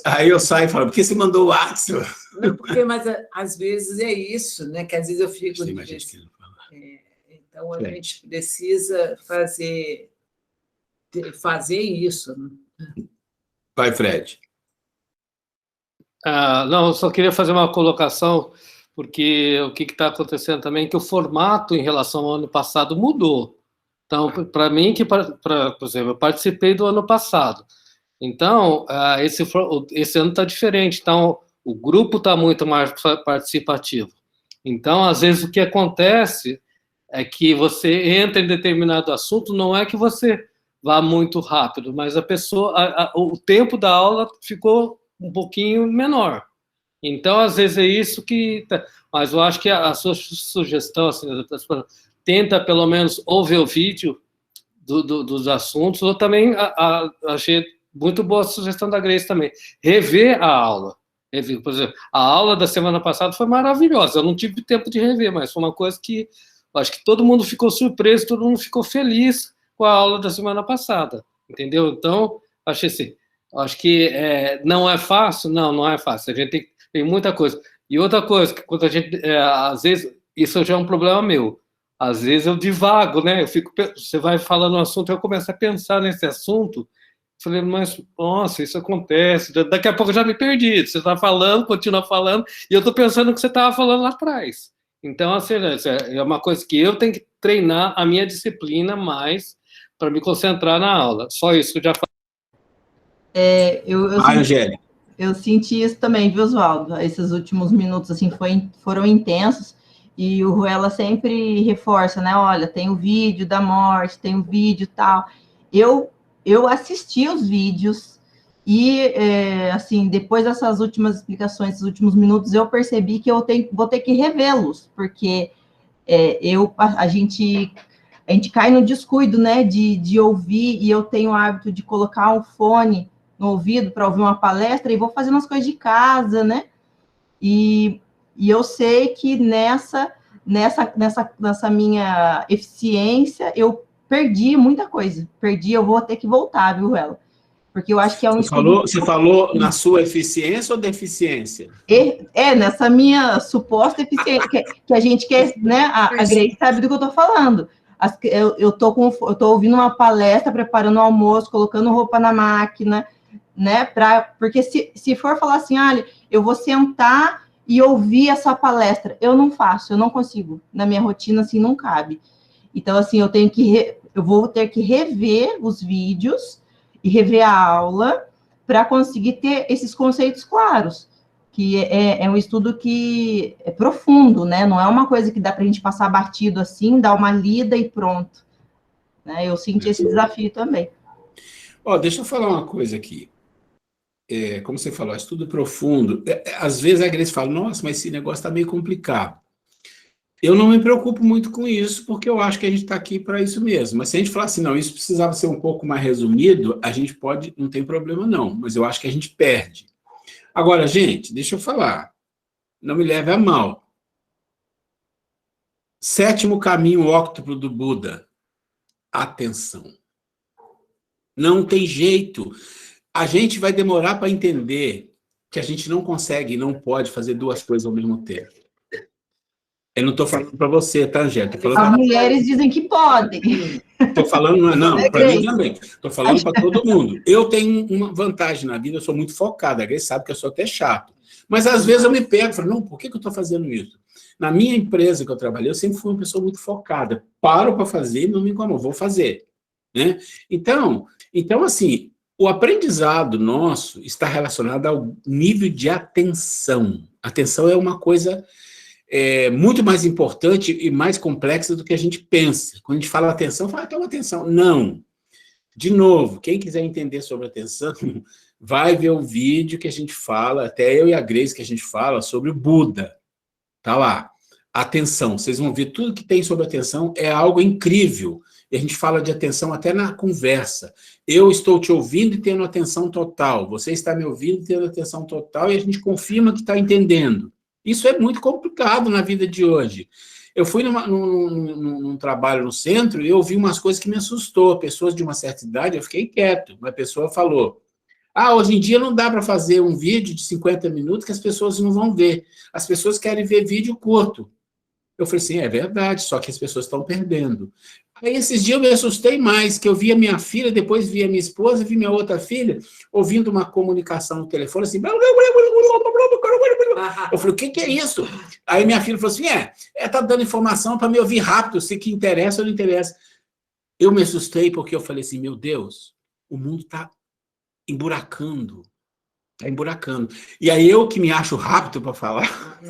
Aí eu saio e falo, por que você mandou o WhatsApp? Não, mas às vezes é isso, né? Que às vezes eu fico... Então, a gente precisa fazer isso. Né? Vai, Fred. Não, eu só queria fazer uma colocação, porque o que está acontecendo também é que o formato em relação ao ano passado mudou. Então, para mim, por exemplo, eu participei do ano passado. Então, esse ano está diferente. Então, o grupo está muito mais participativo. Então, às vezes, o que acontece é que você entra em determinado assunto, não é que você vá muito rápido, mas o tempo da aula ficou um pouquinho menor. Então, às vezes, é isso que... Mas eu acho que a sua sugestão, assim, tenta, pelo menos, ouvir o vídeo dos assuntos. Eu também achei muito boa a sugestão da Grace também. Rever a aula. Por exemplo, a aula da semana passada foi maravilhosa. Eu não tive tempo de rever, mas foi uma coisa que eu acho que todo mundo ficou surpreso, todo mundo ficou feliz com a aula da semana passada. Entendeu? Então, achei assim... Acho que não é fácil? Não é fácil. A gente tem muita coisa. E outra coisa, que quando a gente... às vezes, isso já é um problema meu. Às vezes eu divago, né? Você vai falando um assunto, eu começo a pensar nesse assunto. Falei, mas, nossa, isso acontece. Daqui a pouco eu já me perdi. Você está falando, continua falando, e eu estou pensando no que você estava falando lá atrás. Então, assim, é uma coisa que eu tenho que treinar a minha disciplina mais para me concentrar na aula. Só isso que eu já falei. Eu senti isso também, viu, Oswaldo? Esses últimos minutos assim, foram intensos. E o Ruela sempre reforça, né? Olha, tem o vídeo da morte, tem o vídeo tal. Eu assisti os vídeos e, assim, depois dessas últimas explicações, esses últimos minutos, eu percebi que vou ter que revê-los, porque a gente cai no descuido, né, de ouvir, e eu tenho o hábito de colocar um fone no ouvido para ouvir uma palestra e vou fazendo as coisas de casa, né? E eu sei que nessa minha eficiência eu perdi muita coisa. Eu vou ter que voltar, viu, Ruela? Porque eu acho que é um estudo... Você falou na sua eficiência ou deficiência? Nessa minha suposta eficiência, que a gente quer, né? A Grace sabe do que eu estou falando. Eu tô ouvindo uma palestra, preparando o almoço, colocando roupa na máquina, né? Porque se for falar assim, olha, eu vou sentar e ouvir essa palestra, eu não faço, eu não consigo. Na minha rotina, assim, não cabe. Então, assim, eu vou ter que rever os vídeos e rever a aula para conseguir ter esses conceitos claros, que é um estudo que é profundo, né? Não é uma coisa que dá para a gente passar batido assim, dar uma lida e pronto. Né? Eu senti esse desafio também. Deixa eu falar uma coisa aqui. Como você falou, estudo profundo. Às vezes a Grace fala, nossa, mas esse negócio está meio complicado. Eu não me preocupo muito com isso, porque eu acho que a gente está aqui para isso mesmo. Mas se a gente falar assim, não, isso precisava ser um pouco mais resumido, a gente pode, não tem problema não, mas eu acho que a gente perde. Agora, gente, deixa eu falar, não me leve a mal. 7º caminho óctuplo do Buda, atenção. Não tem jeito. A gente vai demorar para entender que a gente não consegue e não pode fazer duas coisas ao mesmo tempo. Eu não estou falando para você, tá, Angélica? As mulheres dizem que podem. Estou falando, não, para mim também. Estou falando para todo mundo. Eu tenho uma vantagem na vida, eu sou muito focado. A Grace sabe que eu sou até chato. Mas às vezes eu me pego e falo, não, por que eu estou fazendo isso? Na minha empresa que eu trabalhei, eu sempre fui uma pessoa muito focada. Paro para fazer, não me incomodo, vou fazer. Né? Então, assim, o aprendizado nosso está relacionado ao nível de atenção. Atenção é uma coisa muito mais importante e mais complexa do que a gente pensa. Quando a gente fala atenção, fala, toma atenção. Não. De novo, quem quiser entender sobre atenção, vai ver o vídeo que a gente fala, até eu e a Grace que a gente fala sobre o Buda. Tá lá. Atenção. Vocês vão ver tudo que tem sobre atenção, é algo incrível. E a gente fala de atenção até na conversa. Eu estou te ouvindo e tendo atenção total. Você está me ouvindo e tendo atenção total, e a gente confirma que está entendendo. Isso é muito complicado na vida de hoje. Eu fui num trabalho no centro e eu vi umas coisas que me assustou. Pessoas de uma certa idade, eu fiquei quieto. Uma pessoa falou, hoje em dia não dá para fazer um vídeo de 50 minutos que as pessoas não vão ver. As pessoas querem ver vídeo curto. Eu falei assim, é verdade, só que as pessoas estão perdendo. Aí, esses dias eu me assustei mais, que eu vi a minha filha, depois vi a minha esposa, vi minha outra filha, ouvindo uma comunicação no telefone, assim... Eu falei, o que é isso? Aí minha filha falou assim, tá dando informação para me ouvir rápido, se que interessa ou não interessa. Eu me assustei porque eu falei assim, meu Deus, o mundo está emburacando. Está emburacando. E aí eu que me acho rápido para falar,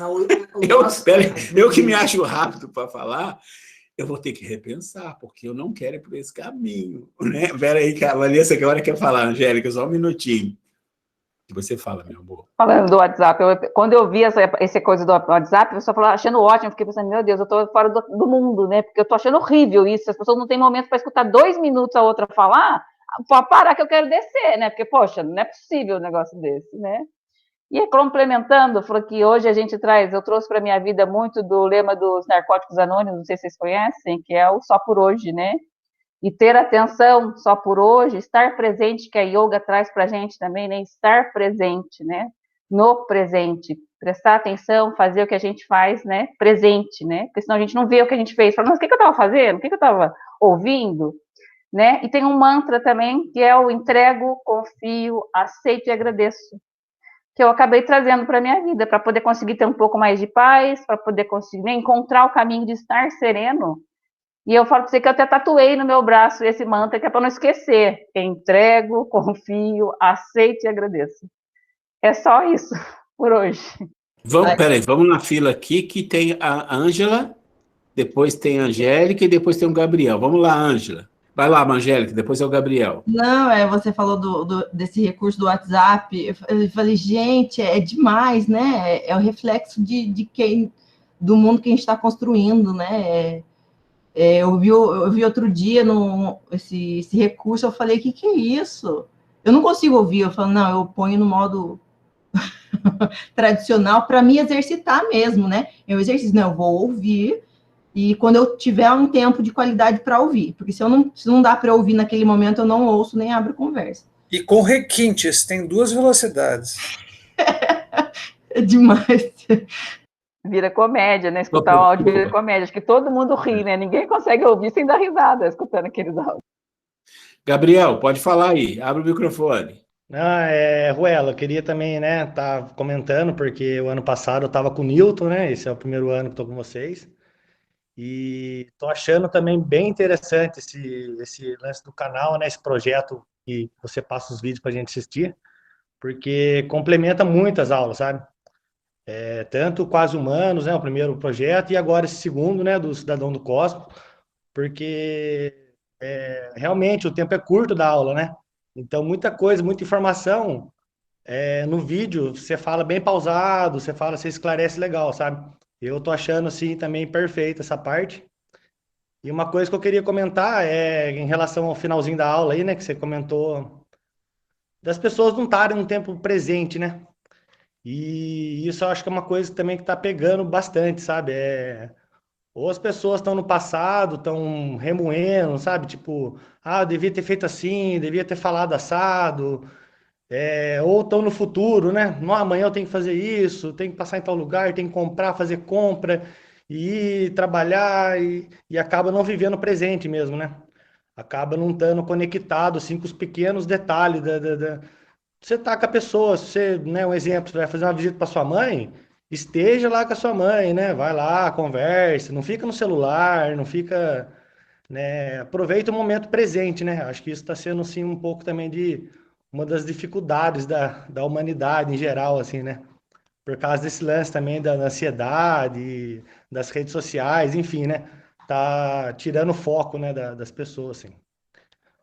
eu que me acho rápido para falar, eu vou ter que repensar, porque eu não quero ir por esse caminho. Né? Espera aí, que a Vanessa agora quer falar, Angélica, só um minutinho. Você fala, meu amor. Falando do WhatsApp, quando eu vi essa coisa do WhatsApp, eu só falava, achando ótimo, fiquei pensando, meu Deus, eu tô fora do mundo, né? Porque eu tô achando horrível isso, as pessoas não têm momento para escutar 2 minutos a outra falar, pode parar que eu quero descer, né? Porque, poxa, não é possível um negócio desse, né? E complementando, falou que hoje eu trouxe para a minha vida muito do lema dos Narcóticos Anônimos, não sei se vocês conhecem, que é o só por hoje, né? E ter atenção só por hoje, estar presente, que a yoga traz para a gente também, né? Estar presente, né? No presente. Prestar atenção, fazer o que a gente faz, né? Presente, né? Porque senão a gente não vê o que a gente fez. Fala, mas o que eu estava fazendo? O que eu estava ouvindo? Né? E tem um mantra também, que é o entrego, confio, aceito e agradeço. Que eu acabei trazendo para a minha vida, para poder conseguir ter um pouco mais de paz, para poder conseguir encontrar o caminho de estar sereno. E eu falo para você que eu até tatuei no meu braço esse mantra, que é para não esquecer. Entrego, confio, aceito e agradeço. É só isso por hoje. Peraí, vamos na fila aqui, que tem a Ângela, depois tem a Angélica e depois tem o Gabriel. Vamos lá, Ângela. Vai lá, Angélica, depois é o Gabriel. Não, você falou desse recurso do WhatsApp. Eu falei, gente, é demais, né? É o reflexo do mundo que a gente está construindo, né? Eu vi outro dia esse recurso, eu falei, que é isso? Eu não consigo ouvir, eu falo, não, eu ponho no modo tradicional para me exercitar mesmo, né? Eu exercício, não, eu vou ouvir, e quando eu tiver um tempo de qualidade para ouvir, porque se não dá para ouvir naquele momento, eu não ouço nem abro conversa. E com requintes, tem 2 velocidades. É demais. Vira comédia, né? Escutar o áudio vira comédia. Acho que todo mundo ri, né? Ninguém consegue ouvir sem dar risada escutando aqueles áudios. Gabriel, pode falar aí. Abre o microfone. Ruela, eu queria também, né, tá comentando, porque o ano passado eu estava com o Newton, né? Esse é o primeiro ano que estou com vocês. E estou achando também bem interessante esse lance do canal, né? Esse projeto que você passa os vídeos para a gente assistir, porque complementa muito as aulas, sabe? Tanto Quase Humanos, né? O primeiro projeto, e agora esse segundo, né? Do Cidadão do Cosmos, porque realmente o tempo é curto da aula, né? Então, muita coisa, muita informação no vídeo, você fala bem pausado, você esclarece legal, sabe? Eu tô achando, assim, também perfeito essa parte. E uma coisa que eu queria comentar em relação ao finalzinho da aula aí, né, que você comentou, das pessoas não estarem no tempo presente, né? E isso eu acho que é uma coisa também que tá pegando bastante, sabe? Ou as pessoas estão no passado, estão remoendo, sabe? Tipo, eu devia ter feito assim, devia ter falado assado. Ou estão no futuro, né? Não, amanhã eu tenho que fazer isso, tenho que passar em tal lugar, tenho que comprar, fazer compra, e ir trabalhar, e acaba não vivendo o presente mesmo, né? Acaba não estando conectado, assim, com os pequenos detalhes Você tá com a pessoa, né, um exemplo, você vai fazer uma visita para sua mãe, esteja lá com a sua mãe, né? Vai lá, conversa, não fica no celular, não fica, né? Aproveita o momento presente, né? Acho que isso está sendo, assim, um pouco também de uma das dificuldades da humanidade em geral, assim, né? Por causa desse lance também da ansiedade, das redes sociais, enfim, né? Tá tirando o foco, né, das pessoas, assim.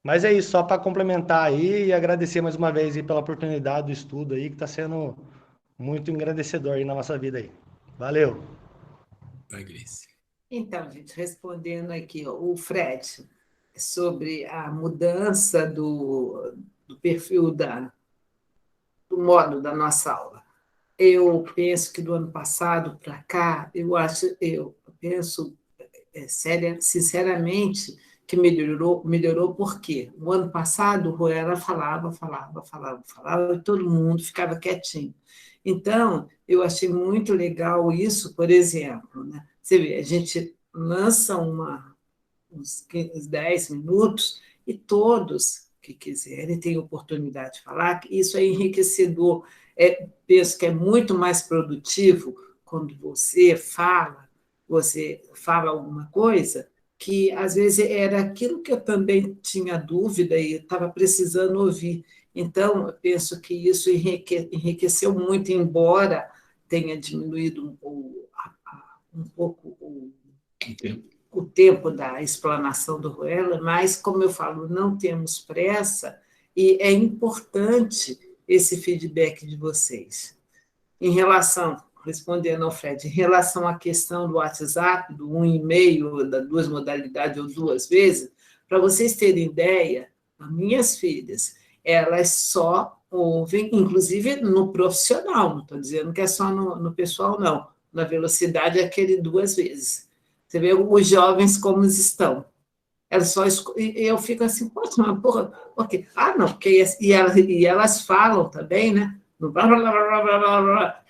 Mas é isso, só para complementar aí e agradecer mais uma vez aí pela oportunidade do estudo aí, que está sendo muito engrandecedor aí na nossa vida aí. Valeu! Vai, Grace. Então, gente, respondendo aqui, o Fred, sobre a mudança do perfil do modo da nossa aula. Eu penso que do ano passado para cá, eu penso sinceramente que melhorou porque o ano passado o Ruela falava, e todo mundo ficava quietinho. Então, eu achei muito legal isso, por exemplo, né? Você vê, a gente lança uns 10 minutos e todos que quiserem têm oportunidade de falar, que isso é enriquecedor. Penso que é muito mais produtivo quando você fala alguma coisa que, às vezes, era aquilo que eu também tinha dúvida e estava precisando ouvir. Então, eu penso que isso enriqueceu muito, embora tenha diminuído um pouco o tempo da explanação do Ruela, mas, como eu falo, não temos pressa e é importante esse feedback de vocês. Respondendo ao Fred, em relação à questão do WhatsApp, do 1 e-mail, das 2 modalidades ou 2 vezes, para vocês terem ideia, as minhas filhas, elas só ouvem, inclusive no profissional, não estou dizendo que é só no pessoal, não. Na velocidade é aquele 2 vezes. Você vê os jovens como estão. Eu fico assim, poxa, mas porra, por quê? Não, porque elas falam também, né?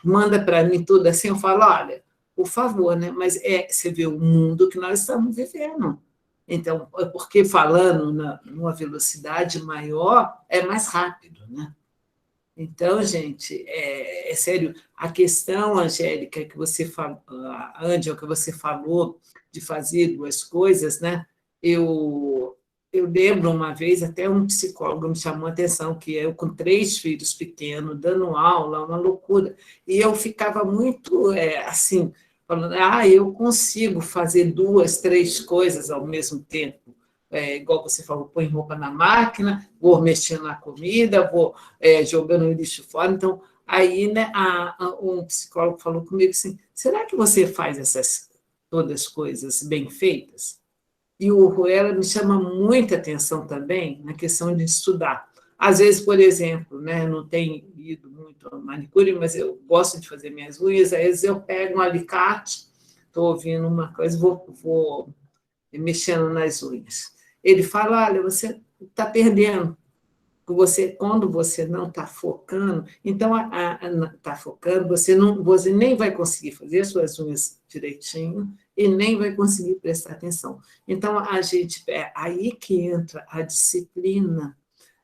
Manda para mim tudo assim, eu falo, olha, por favor, né? Mas você vê o mundo que nós estamos vivendo. Então, porque falando numa velocidade maior, é mais rápido, né? Então, gente, é sério, a questão, Angélica, que você falou, Ângela, que você falou de fazer 2 coisas, né? Eu eu lembro uma vez, até um psicólogo me chamou a atenção, que eu com 3 filhos pequenos, dando aula, uma loucura, e eu ficava muito, assim, falando, eu consigo fazer 2, 3 coisas ao mesmo tempo. Igual você falou, põe roupa na máquina, vou mexendo na comida, vou jogando o lixo fora. Então, aí, né, um psicólogo falou comigo assim, será que você faz essas todas coisas bem feitas? E o Ruela me chama muita atenção também na questão de estudar. Às vezes, por exemplo, né, não tenho ido muito ao manicure, mas eu gosto de fazer minhas unhas, às vezes eu pego um alicate, estou ouvindo uma coisa, vou mexendo nas unhas. Ele fala, olha, você está perdendo. Quando você não está focando, então, está focando, você nem vai conseguir fazer as suas unhas direitinho e nem vai conseguir prestar atenção. Então, é aí que entra a disciplina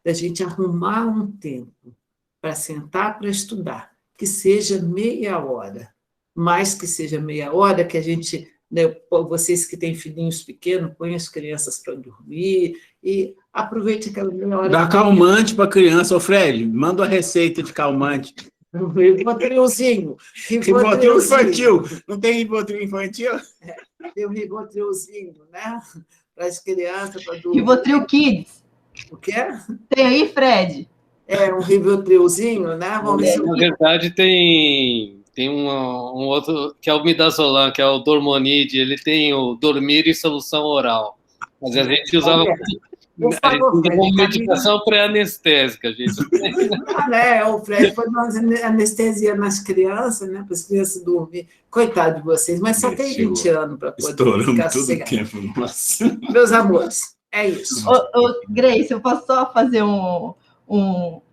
da gente arrumar um tempo para sentar para estudar, que seja meia hora, mais que seja meia hora, que a gente, né, vocês que têm filhinhos pequenos, põem as crianças para dormir e aproveite aquela meia hora. Dá calmante para a criança. Ô, Fred, manda uma receita de calmante. Ribotrilzinho. Rivotril infantil. Não tem Rivotril infantil? Tem um Ribotrilzinho, né? Para as crianças, para dormir. Rivotril Kids. O quê? Tem aí, Fred? Um Ribotrilzinho, né? Vamos ver. Na verdade, tem um outro, que é o Midazolam, que é o Dormonide, ele tem o dormir e solução oral. Mas a gente usava como medicação pré-anestésica, gente. O Fred foi uma anestesia nas crianças, né? Para as crianças dormir. Coitado de vocês, mas só tem 20 anos para poder ficar sossegado. Meus amores, é isso. Grace, eu posso só fazer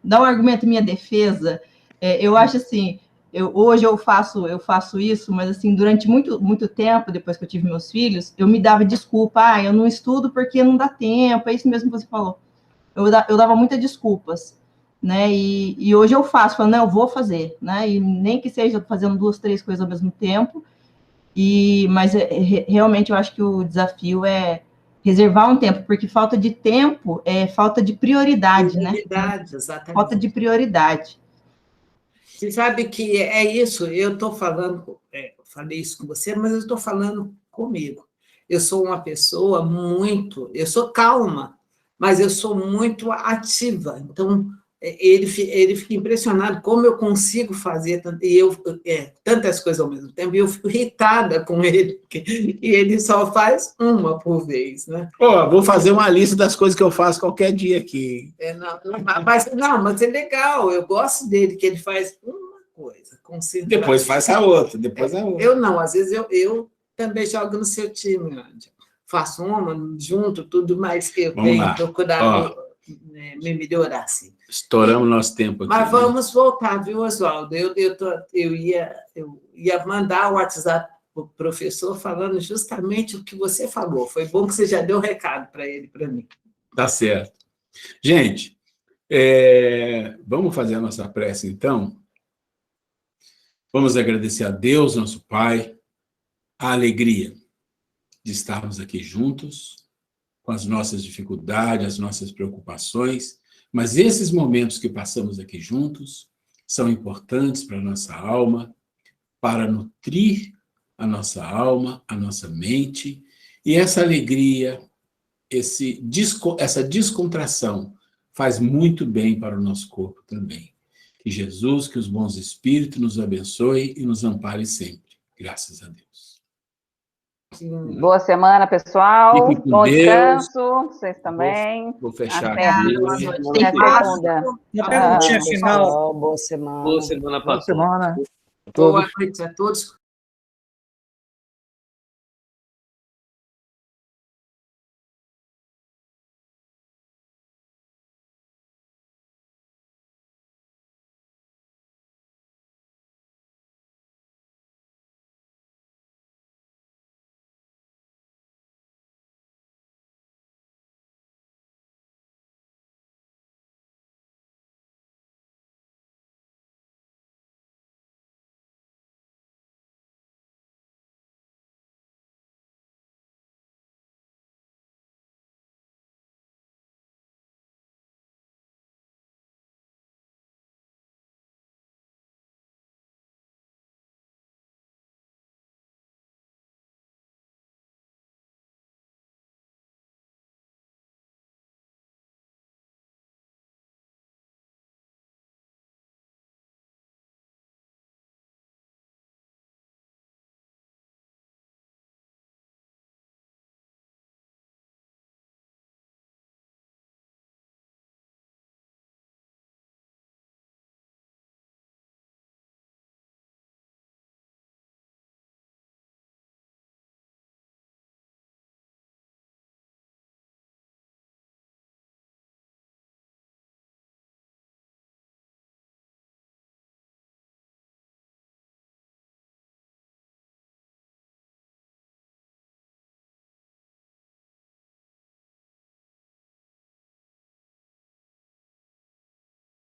dar um argumento em minha defesa. Eu acho assim, hoje eu faço isso, mas assim, durante muito tempo, depois que eu tive meus filhos, eu me dava desculpa, eu não estudo porque não dá tempo, é isso mesmo que você falou. Eu dava muitas desculpas, né? E hoje eu faço, falando, não, eu vou fazer, né? E nem que seja fazendo 2, 3 coisas ao mesmo tempo. Mas realmente eu acho que o desafio é reservar um tempo, porque falta de tempo é falta de prioridade, né? Exatamente. Falta de prioridade. Você sabe que é isso, eu estou falando, falei isso com você, mas eu estou falando comigo. Eu sou uma pessoa eu sou calma, mas eu sou muito ativa. Então, ele fica impressionado como eu consigo fazer tantas coisas ao mesmo tempo, e eu fico irritada com ele, e ele só faz uma por vez, né? Vou fazer uma lista das coisas que eu faço qualquer dia aqui. Mas é legal, eu gosto dele, que ele faz uma coisa, concentrado. Depois faz a outra, Eu não, às vezes eu também jogo no seu time, Ândia. Faço uma, junto, tudo mais que eu tenho, procurar me melhorar, assim. Estouramos nosso tempo aqui. Mas vamos voltar, viu, Oswaldo? Eu ia mandar o WhatsApp para o professor falando justamente o que você falou. Foi bom que você já deu o recado para ele, para mim. Tá certo. Gente, vamos fazer a nossa prece, então? Vamos agradecer a Deus, nosso Pai, a alegria de estarmos aqui juntos, com as nossas dificuldades, as nossas preocupações, mas esses momentos que passamos aqui juntos são importantes para a nossa alma, para nutrir a nossa alma, a nossa mente, e essa alegria, essa descontração faz muito bem para o nosso corpo também. Que Jesus, que os bons espíritos nos abençoe e nos ampare sempre. Graças a Deus. Boa semana, pessoal. Bom Deus. Descanso. Vocês também. Vou fechar Até aqui. Até segunda. Uma perguntinha final. Boa semana. Boa semana para todos. Boa semana. Boa noite a todos.